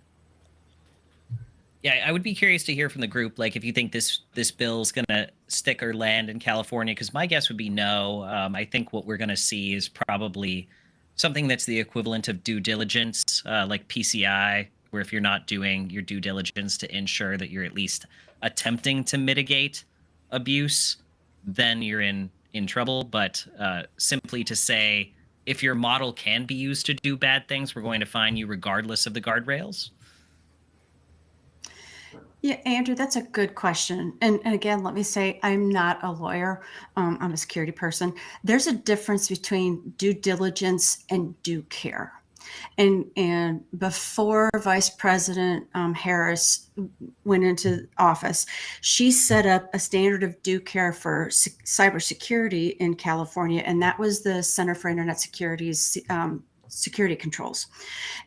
Yeah, I would be curious to hear from the group, like if you think this bill's going to stick or land in California, because my guess would be no. I think what we're going to see is probably something that's the equivalent of due diligence, like PCI, where if you're not doing your due diligence to ensure that you're at least attempting to mitigate abuse, then you're in trouble. But simply to say, if your model can be used to do bad things, we're going to fine you regardless of the guardrails. Yeah, Andrew, that's a good question. And again, let me say, I'm not a lawyer. I'm a security person. There's a difference between due diligence and due care. And before Vice President Harris went into office, she set up a standard of due care for cybersecurity in California, and that was the Center for Internet Security's security controls.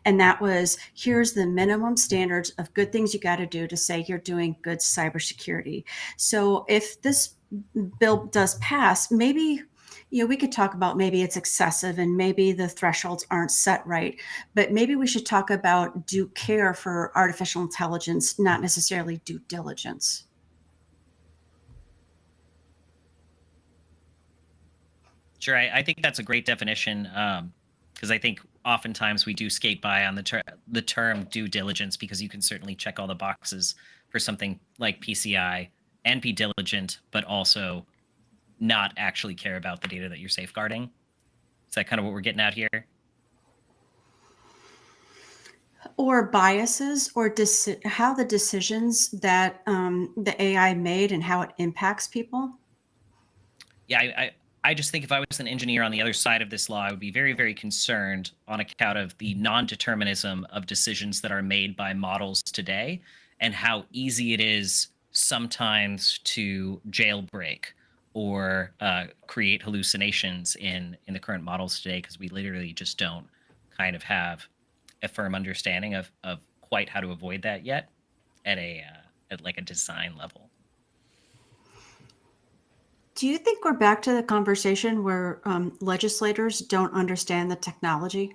And that was, here's the minimum standards of good things you got to do to say you're doing good cybersecurity. So if this bill does pass, maybe, we could talk about maybe it's excessive and maybe the thresholds aren't set right, but maybe we should talk about due care for artificial intelligence, not necessarily due diligence. Sure, I think that's a great definition, because I think oftentimes we do skate by on the term due diligence, because you can certainly check all the boxes for something like PCI and be diligent, but also not actually care about the data that you're safeguarding. Is that kind of what we're getting at here? Or biases, or how the decisions that the AI made and how it impacts people? Yeah, I just think if I was an engineer on the other side of this law, I would be very, very concerned on account of the non-determinism of decisions that are made by models today, and how easy it is sometimes to jailbreak or create hallucinations in the current models today, because we literally just don't kind of have a firm understanding of quite how to avoid that yet at like a design level. Do you think we're back to the conversation where legislators don't understand the technology?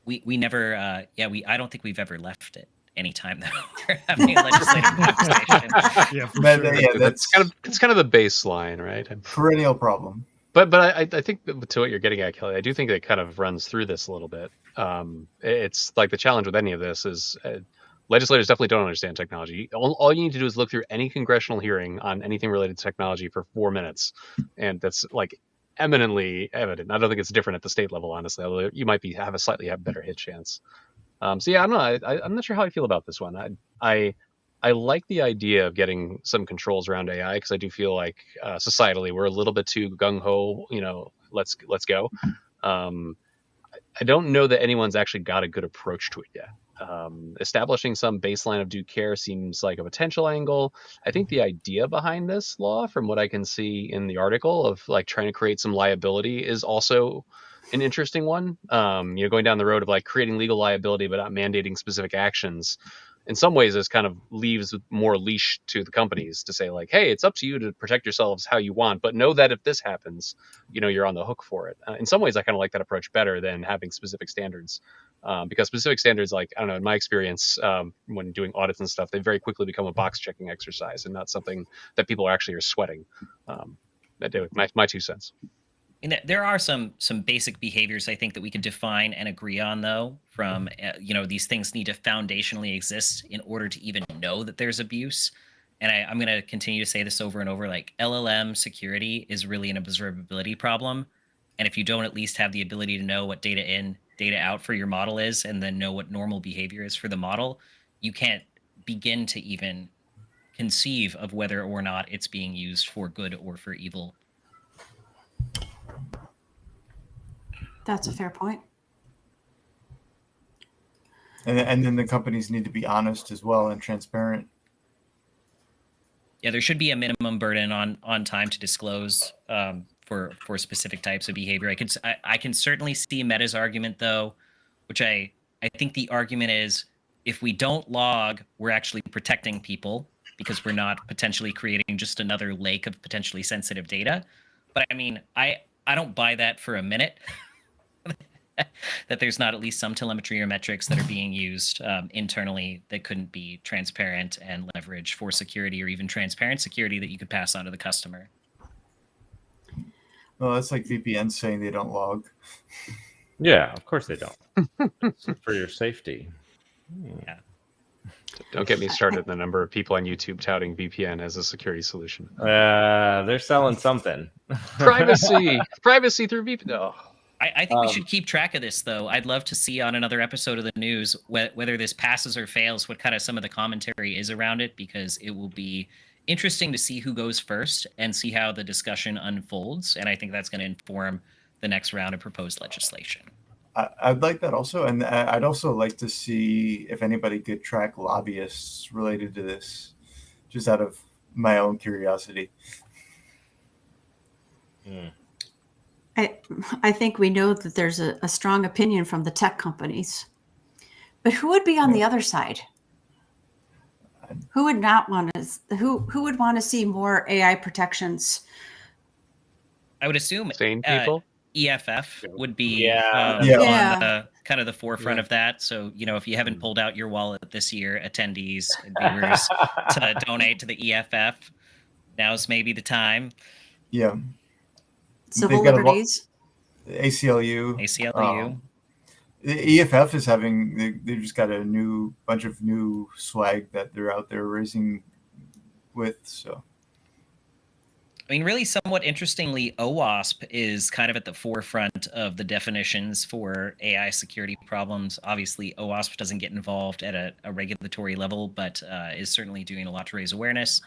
We never, I don't think we've ever left it anytime that we're having a legislative conversation. Yeah, for sure. Yeah, that's It's kind of the baseline, right? perennial problem. But I think to what you're getting at, Kelly, I do think that it kind of runs through this a little bit. It's like the challenge with any of this is legislators definitely don't understand technology. All you need to do is look through any congressional hearing on anything related to technology for 4 minutes, and that's like eminently evident. I don't think it's different at the state level, honestly, although you might have a slightly better hit chance. So yeah, I don't know. I'm not sure how I feel about this one. I like the idea of getting some controls around AI, because I do feel like societally we're a little bit too gung ho. Let's go. I don't know that anyone's actually got a good approach to it yet. Establishing some baseline of due care seems like a potential angle. I think the idea behind this law, from what I can see in the article, of like trying to create some liability, is also an interesting one. Going down the road of like creating legal liability but not mandating specific actions. In some ways, this kind of leaves more leash to the companies to say like, hey, it's up to you to protect yourselves how you want, but know that if this happens, you're on the hook for it. In some ways, I kind of like that approach better than having specific standards, because specific standards, like, I don't know, in my experience, when doing audits and stuff, they very quickly become a box checking exercise and not something that people actually are sweating. My 2 cents. And there are some basic behaviors I think that we could define and agree on, though. From these things need to foundationally exist in order to even know that there's abuse. And I'm going to continue to say this over and over. Like, LLM security is really an observability problem, and if you don't at least have the ability to know what data in, data out for your model is, and then know what normal behavior is for the model, you can't begin to even conceive of whether or not it's being used for good or for evil. That's a fair point. And then the companies need to be honest as well and transparent. Yeah, there should be a minimum burden on time to disclose for specific types of behavior. I can certainly see Meta's argument, though, which I think the argument is, if we don't log, we're actually protecting people, because we're not potentially creating just another lake of potentially sensitive data. But I mean, I don't buy that for a minute. That there's not at least some telemetry or metrics that are being used internally that couldn't be transparent and leverage for security, or even transparent security that you could pass on to the customer. Well, that's like VPN saying they don't log. Yeah, of course they don't. It's for your safety. Yeah. Don't get me started on the number of people on YouTube touting VPN as a security solution. They're selling something. Privacy through VPN. Oh. I think we should keep track of this, though. I'd love to see on another episode of the news whether this passes or fails, what kind of some of the commentary is around it, because it will be interesting to see who goes first and see how the discussion unfolds. And I think that's going to inform the next round of proposed legislation. I'd like that also. And I'd also like to see if anybody could track lobbyists related to this, just out of my own curiosity. I think we know that there's a strong opinion from the tech companies, but who would be on the other side? Who would not want to? Who would want to see more AI protections? I would assume Sane people. EFF would be Yeah. on the kind of the forefront of that. So, if you haven't pulled out your wallet this year, attendees and viewers, to donate to the EFF, now's maybe the time. Yeah. Civil liberties. ACLU. The EFF is having, they just got a bunch of new swag that they're out there racing with. So, I mean, really, somewhat interestingly, OWASP is kind of at the forefront of the definitions for AI security problems. Obviously, OWASP doesn't get involved at a regulatory level, but is certainly doing a lot to raise awareness.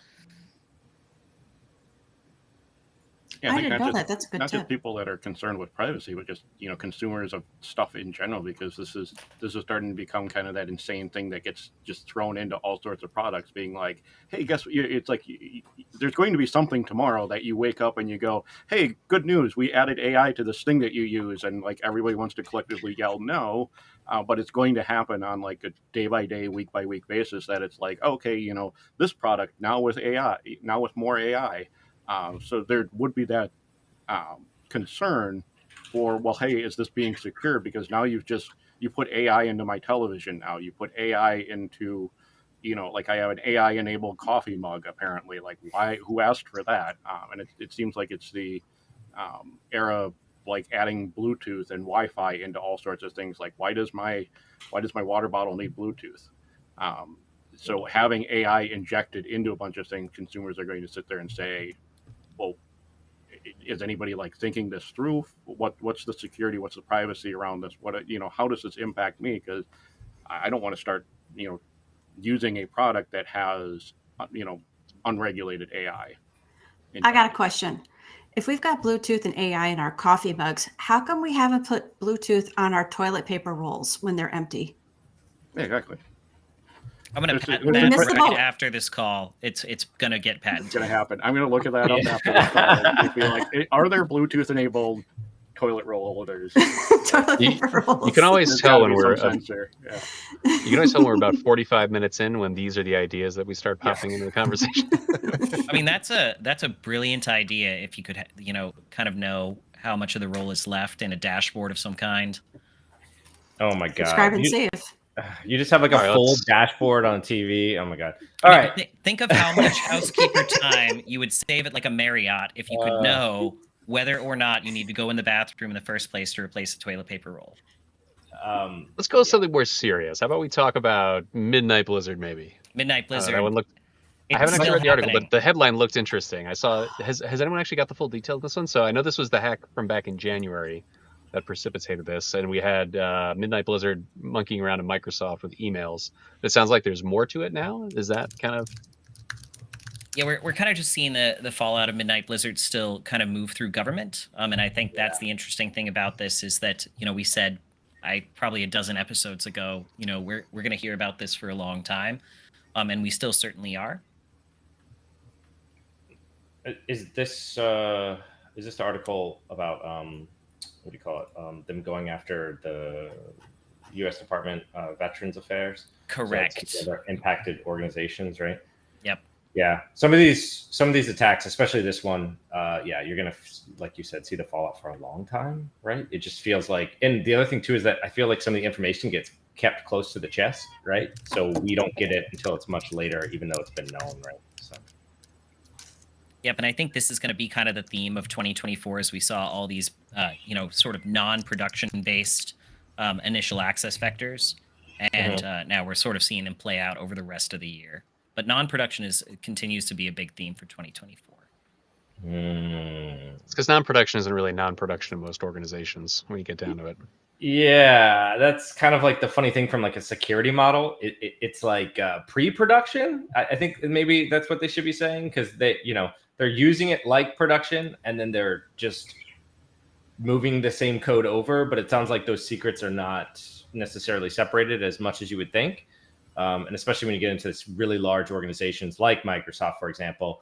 Yeah, I didn't know that. That's a good not tip. just people that are concerned with privacy, but just consumers of stuff in general, because this is starting to become kind of that insane thing that gets just thrown into all sorts of products, being like, hey, guess what? It's like there's going to be something tomorrow that you wake up and you go, hey, good news, we added AI to this thing that you use, and like everybody wants to collectively yell no, but it's going to happen on like a day by day, week by week basis. That it's like, okay, this product now with AI, now with more AI. So there would be that concern for, well, hey, is this being secure? Because now you put AI into my television. Now you put AI into, like I have an AI enabled coffee mug, apparently. Like, why? Who asked for that? And it seems like it's the era of like adding Bluetooth and Wi-Fi into all sorts of things. Like, why does my water bottle need Bluetooth? So having AI injected into a bunch of things, consumers are going to sit there and say, well, is anybody like thinking this through? What's the security? What's the privacy around this? How does this impact me? Because I don't want to start, using a product that has, unregulated AI. I got a question. If we've got Bluetooth and AI in our coffee mugs, how come we haven't put Bluetooth on our toilet paper rolls when they're empty? Yeah, exactly. I'm going to patent that right after this call. It's going to get patented. It's going to happen. I'm going to look at that up after this call and be like, are there Bluetooth-enabled toilet roll holders? You can always tell when we're you can always tell when we're about 45 minutes in, when these are the ideas that we start popping into the conversation. I mean, that's a brilliant idea if you could, kind of know how much of the roll is left in a dashboard of some kind. Oh my God. Subscribe and save. You just have like a full dashboard on TV. Oh my God. All right. Think of how much housekeeper time you would save at like a Marriott if you could know whether or not you need to go in the bathroom in the first place to replace a toilet paper roll. Let's go with something more serious. How about we talk about Midnight Blizzard, maybe? Midnight Blizzard. That one looked. I haven't actually read the article, but the headline looked interesting. I saw. Has anyone actually got the full detail of this one? So I know this was the hack from back in January that precipitated this, and we had Midnight Blizzard monkeying around in Microsoft with emails. It sounds like there's more to it now. Is that kind of? Yeah, we're kind of just seeing the fallout of Midnight Blizzard still kind of move through government, and I think that's the interesting thing about this is that we said probably a dozen episodes ago we're going to hear about this for a long time, and we still certainly are. Is this the article about what do you call it? Them going after the U.S. Department of Veterans Affairs? Correct. So other impacted organizations, right? Yep. Yeah. Some of these attacks, especially this one, you're gonna, like you said, see the fallout for a long time, right? It just feels like, and the other thing too is that I feel like some of the information gets kept close to the chest, right? So we don't get it until it's much later, even though it's been known, right? So. Yep, and I think this is going to be kind of the theme of 2024 as we saw all these, sort of non-production based initial access vectors. And now we're sort of seeing them play out over the rest of the year. But non-production continues to be a big theme for 2024. It's because non-production isn't really non-production in most organizations when you get down to it. Yeah, that's kind of like the funny thing from like a security model. It's like pre-production. I think maybe that's what they should be saying, because they're using it like production, and then they're just moving the same code over. But it sounds like those secrets are not necessarily separated as much as you would think, and especially when you get into this really large organizations like Microsoft, for example,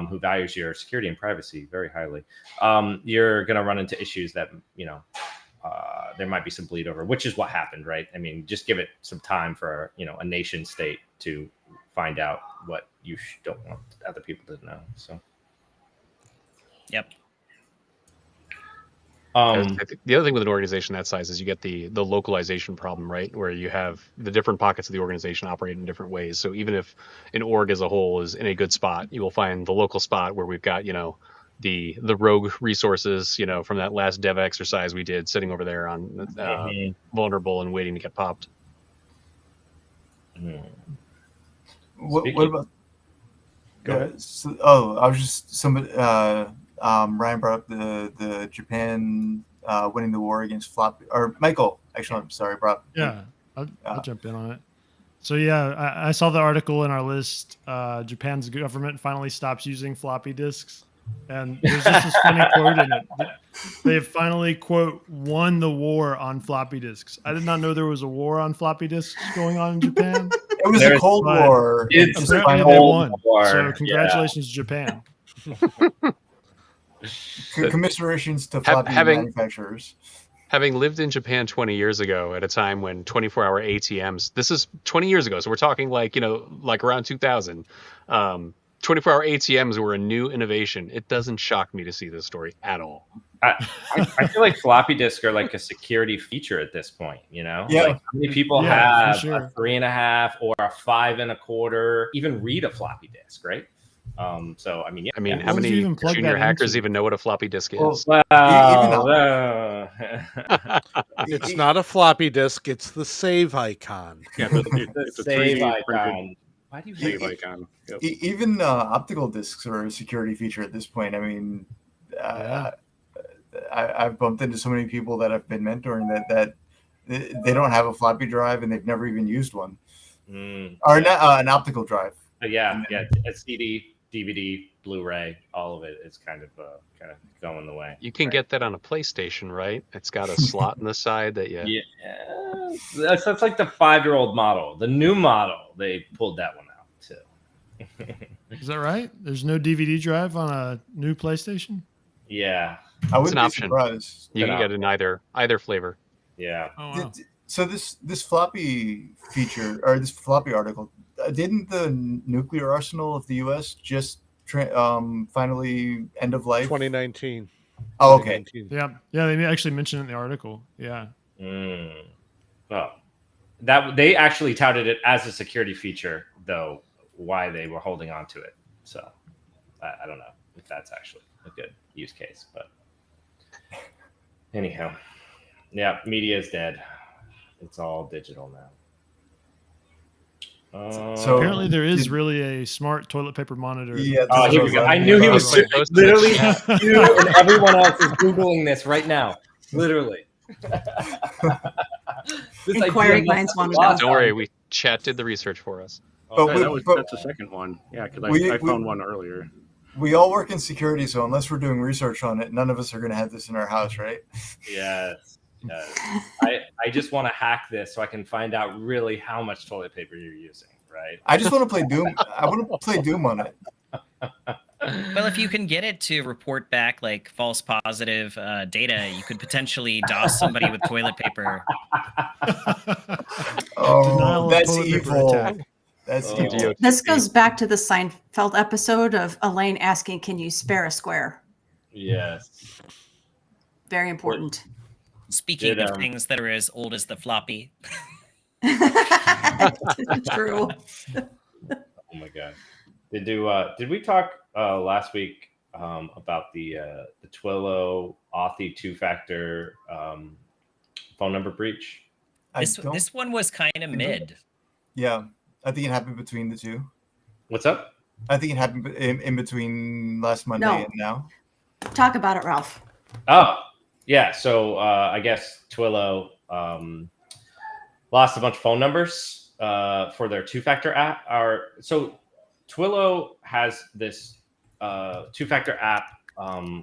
who values your security and privacy very highly. You're going to run into issues that there might be some bleed over, which is what happened, right? I mean, just give it some time for a nation state to find out what you don't want other people to know. So, yep. I think the other thing with an organization that size is you get the localization problem, right? Where you have the different pockets of the organization operate in different ways. So even if an org as a whole is in a good spot, you will find the local spot where we've got, the rogue resources, from that last dev exercise we did, sitting over there on vulnerable and waiting to get popped. What about? I was just somebody. Ryan brought up the Japan winning the war against Floppy, or Michael. Actually, I'm sorry, brought. Yeah, I'll jump in on it. So yeah, I saw the article in our list. Japan's government finally stops using floppy disks. And there's just this funny quote in it. They have finally, quote, won the war on floppy disks. I did not know there was a war on floppy disks going on in Japan. It was a Cold War. It's apparently they won. So congratulations, Japan. Commiserations to floppy manufacturers. Having lived in Japan 20 years ago at a time when 24-hour ATMs, this is 20 years ago, so we're talking like around 2000, 24-hour ATMs were a new innovation. It doesn't shock me to see this story at all. I feel like floppy disks are like a security feature at this point, Yeah. Like how many people have a 3.5 or a 5 1/4, even read a floppy disk, right? So I mean, how many junior hackers even know what a floppy disk is? It's not a floppy disk; it's the save icon. Yeah, it's a save icon. Why do you save icon? Yep. Even optical discs are a security feature at this point. I mean, I've bumped into so many people that I've been mentoring that they don't have a floppy drive and they've never even used one, or an optical drive. Yeah, a CD, DVD, Blu-ray, all of it is kind of going the way. You can get that on a PlayStation, right? It's got a slot in the side that you. Yeah, that's like the 5-year-old model. The new model, they pulled that one out too. Is that right? There's no DVD drive on a new PlayStation? Yeah, it's an option. Surprised. You can get it in either flavor. Yeah. Oh, wow. So this floppy feature, or this floppy article, didn't the nuclear arsenal of the U.S. just finally end of life? 2019. Oh, okay. 2019. Yeah. They actually mentioned it in the article. Yeah. Well, that they actually touted it as a security feature, though. Why they were holding on to it? So I don't know if that's actually a good use case, but anyhow, yeah, media is dead. It's all digital now. So apparently there is really a smart toilet paper monitor. Yeah. Here we go. I knew he was literally you and everyone else is Googling this right now. Literally. Inquiring minds want to know. Don't worry, we chat did the research for us. That's the second one. Yeah, because I found one earlier. We all work in security, so unless we're doing research on it, none of us are going to have this in our house, right? Yes. I just want to hack this so I can find out really how much toilet paper you're using, right? I just want to play Doom. I want to play Doom on it. Well, if you can get it to report back like false positive data, you could potentially DOS somebody with toilet paper. Oh, that's evil. That's evil. This goes back to the Seinfeld episode of Elaine asking, "Can you spare a square?" Yes. Very important. Speaking of things that are as old as the floppy. True. Oh my god. Did we talk last week about the Twilio Authy two-factor phone number breach. This one was kind of mid. Yeah, I think it happened between the two. What's up? I think it happened in between last Monday and now. Talk about it, Ralph. Oh, yeah. So I guess Twilio lost a bunch of phone numbers for their two-factor app. So Twilio has this two-factor app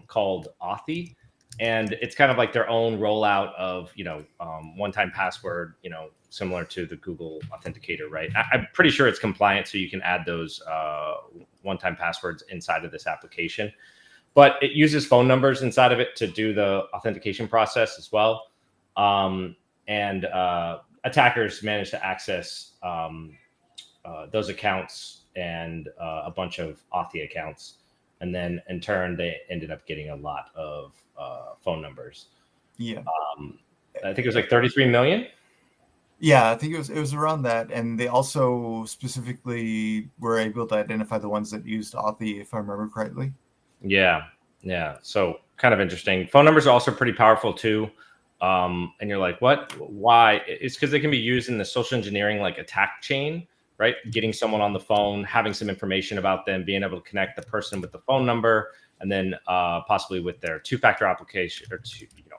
called Authy, and it's kind of like their own rollout of, one-time password, similar to the Google Authenticator, right? I'm pretty sure it's compliant, so you can add those one-time passwords inside of this application. But it uses phone numbers inside of it to do the authentication process as well. And attackers managed to access those accounts and a bunch of Authy accounts. And then in turn, they ended up getting a lot of phone numbers. Yeah. I think it was like 33 million. Yeah, I think it was around that. And they also specifically were able to identify the ones that used Authy, if I remember correctly. Yeah. So kind of interesting. Phone numbers are also pretty powerful too. And you're like, what? Why? It's because they can be used in the social engineering like attack chain, right? Getting someone on the phone, having some information about them, being able to connect the person with the phone number, and then possibly with their two-factor application or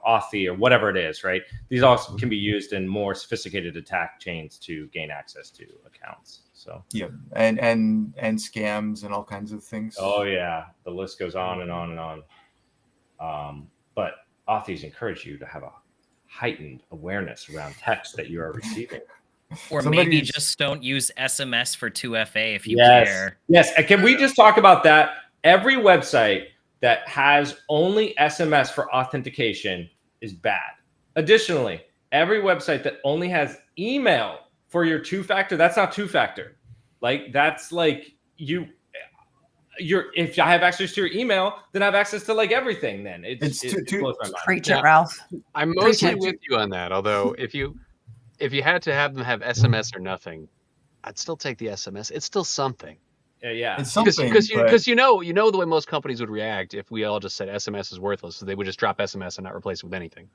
Authy or whatever it is, right? These also can be used in more sophisticated attack chains to gain access to accounts. So yeah, and scams and all kinds of things. Oh yeah, the list goes on and on and on. But Authys encourage you to have a heightened awareness around text that you are receiving. Or maybe just don't use SMS for 2FA if you yes. care. Yes. Can we just talk about that? Every website that has only SMS for authentication is bad. Additionally, every website that only has email for your two-factor, that's not two-factor. Like that's like if I have access to your email, then I have access to like everything. Then it blows my mind. Preach it, Ralph. I'm mostly with you on that. Although if you had to have them have SMS or nothing, I'd still take the SMS. It's still something. Yeah, it's something because you know the way most companies would react if we all just said SMS is worthless, so they would just drop SMS and not replace it with anything.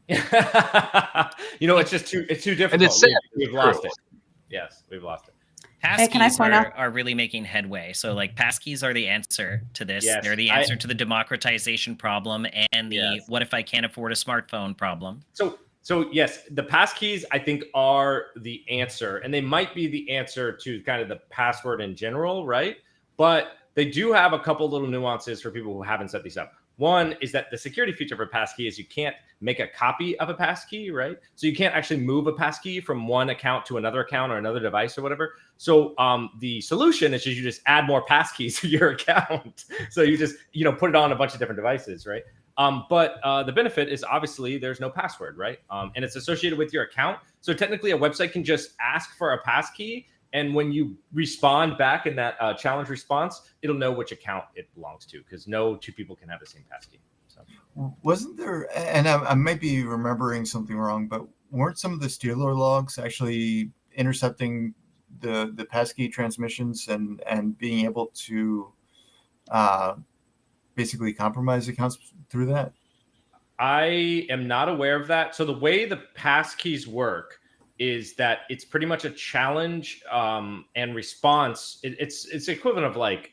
It's just too difficult. And it's sad. We've lost it. Yes, we've lost it. Passkeys are really making headway. So like passkeys are the answer to this. Yes, They're the answer to the democratization problem and the what if I can't afford a smartphone problem. So yes, the passkeys I think are the answer, and they might be the answer to kind of the password in general, right? But they do have a couple little nuances for people who haven't set these up. One is that the security feature of a passkey is you can't make a copy of a passkey, right? So you can't actually move a passkey from one account to another account or another device or whatever. So the solution is you just add more passkeys to your account. So you just put it on a bunch of different devices, right? But the benefit is obviously there's no password, right? And it's associated with your account. So technically a website can just ask for a passkey. And when you respond back in that challenge response, it'll know which account it belongs to because no two people can have the same passkey. So. Wasn't there, and I might be remembering something wrong, but weren't some of the Stealer logs actually intercepting the passkey transmissions and being able to basically compromise accounts through that? I am not aware of that. So the way the passkeys work is that it's pretty much a challenge and response. It's equivalent of like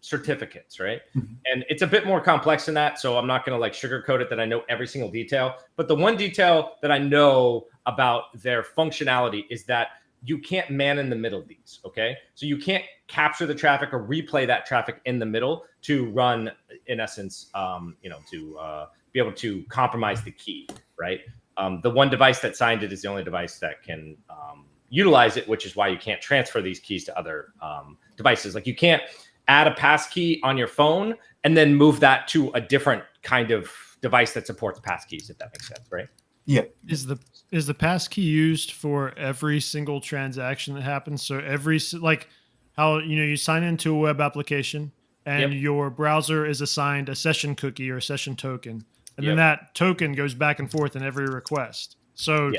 certificates, right? Mm-hmm. And it's a bit more complex than that. So I'm not going to like sugarcoat it that I know every single detail. But the one detail that I know about their functionality is that you can't man in the middle of these, okay? So you can't capture the traffic or replay that traffic in the middle to run, in essence, to be able to compromise the key, right? The one device that signed it is the only device that can utilize it, which is why you can't transfer these keys to other devices. Like you can't add a passkey on your phone and then move that to a different kind of device that supports passkeys, if that makes sense, right? Yeah. Is the passkey used for every single transaction that happens? So every like how you sign into a web application and your browser is assigned a session cookie or a session token. And then that token goes back and forth in every request. So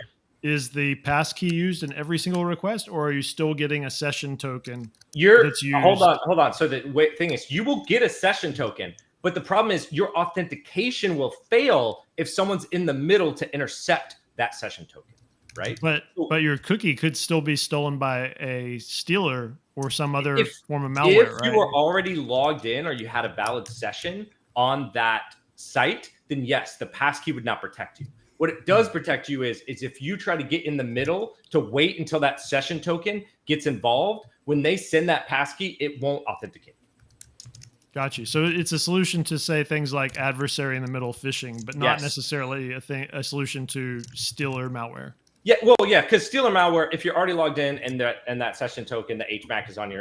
is the passkey used in every single request, or are you still getting a session token that's used? Hold on. So the thing is, you will get a session token, but the problem is your authentication will fail if someone's in the middle to intercept that session token, right? But your cookie could still be stolen by a stealer or some other form of malware, if right? you were already logged in or you had a valid session on that site, then yes, the passkey would not protect you. What it does protect you is if you try to get in the middle to wait until that session token gets involved, when they send that passkey, it won't authenticate. Got you. So it's a solution to say things like adversary in the middle phishing, but not Yes. necessarily a solution to stealer malware. Yeah, because stealer malware, if you're already logged in and that session token, the HMAC is on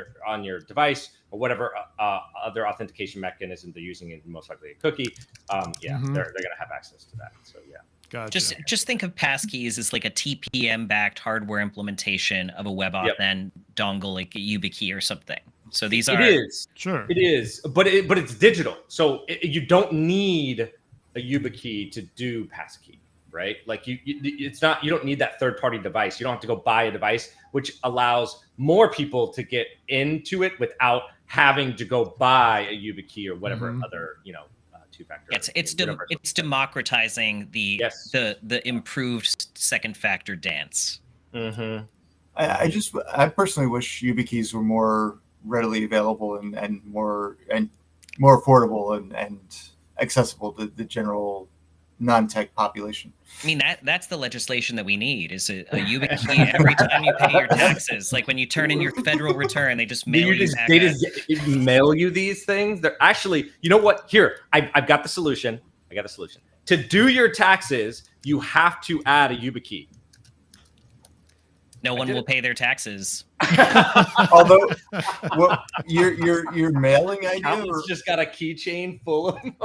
your device or whatever other authentication mechanism they're using, it most likely a cookie. They're gonna have access to that. So yeah. Gotcha. Just think of passkeys as like a TPM-backed hardware implementation of a WebAuthn dongle, like a YubiKey or something. So these are It is. Sure. It is, but it's digital. So you don't need a YubiKey to do passkey, right? Like you don't need that third-party device. You don't have to go buy a device, which allows more people to get into it without having to go buy a YubiKey or whatever other, two-factor. It's democratizing the improved second factor dance. Mm-hmm. I personally wish YubiKeys were more readily available and more affordable and accessible to the general non-tech population. I mean, that's the legislation that we need is a YubiKey every time you pay your taxes. Like when you turn in your federal return, they just mail you back. They just mail you these things. They're actually, you know what? Here, I've got the solution. To do your taxes, you have to add a YubiKey. No one will pay their taxes. Although, your mailing idea just got a keychain full of them.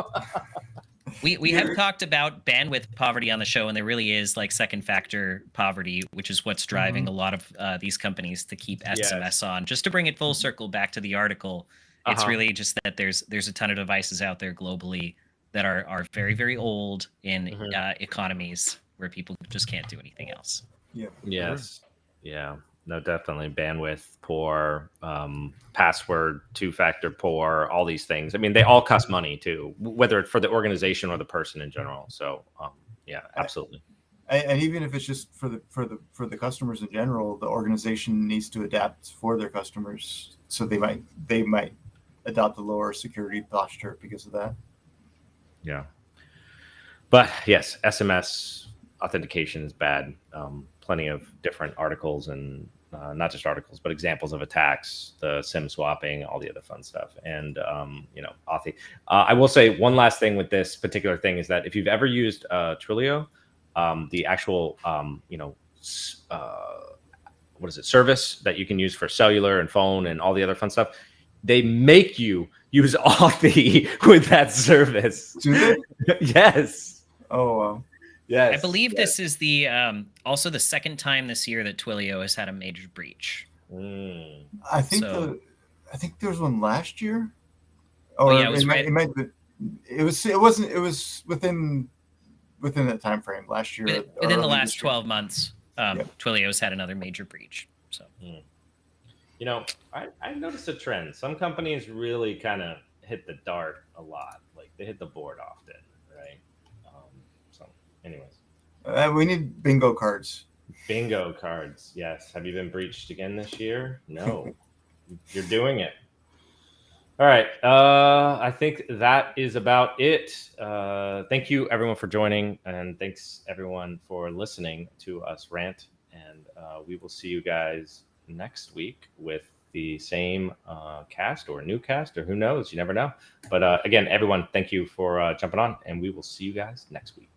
We have talked about bandwidth poverty on the show, and there really is like second factor poverty, which is what's driving a lot of these companies to keep SMS on. Just to bring it full circle back to the article, it's really just that there's a ton of devices out there globally that are very, very old in economies where people just can't do anything else. Yeah. Yes. Yeah. No, definitely bandwidth poor, password two-factor poor, all these things. I mean, they all cost money too, whether it's for the organization or the person in general. So, yeah, absolutely. And even if it's just for the customers in general, the organization needs to adapt for their customers, so they might adopt a lower security posture because of that. Yeah. But yes, SMS authentication is bad. Plenty of different articles and not just articles, but examples of attacks, the SIM swapping, all the other fun stuff. And, Authy. I will say one last thing with this particular thing is that if you've ever used Twilio, the actual, service that you can use for cellular and phone and all the other fun stuff, they make you use Authy with that service. Do they? Yes. Oh, wow. Yes. I believe this is the also the second time this year that Twilio has had a major breach. I think there was one last year. It was within that time frame last year. Within the last 12 months, Twilio's had another major breach. So, I noticed a trend. Some companies really kind of hit the dart a lot. Like they hit the board often, right? Anyways, we need bingo cards. Bingo cards, yes. Have you been breached again this year? No. You're doing it. All right. I think that is about it. Thank you, everyone, for joining, and thanks, everyone, for listening to us rant. And we will see you guys next week with the same cast or new cast, or who knows? You never know. But again, everyone, thank you for jumping on, and we will see you guys next week.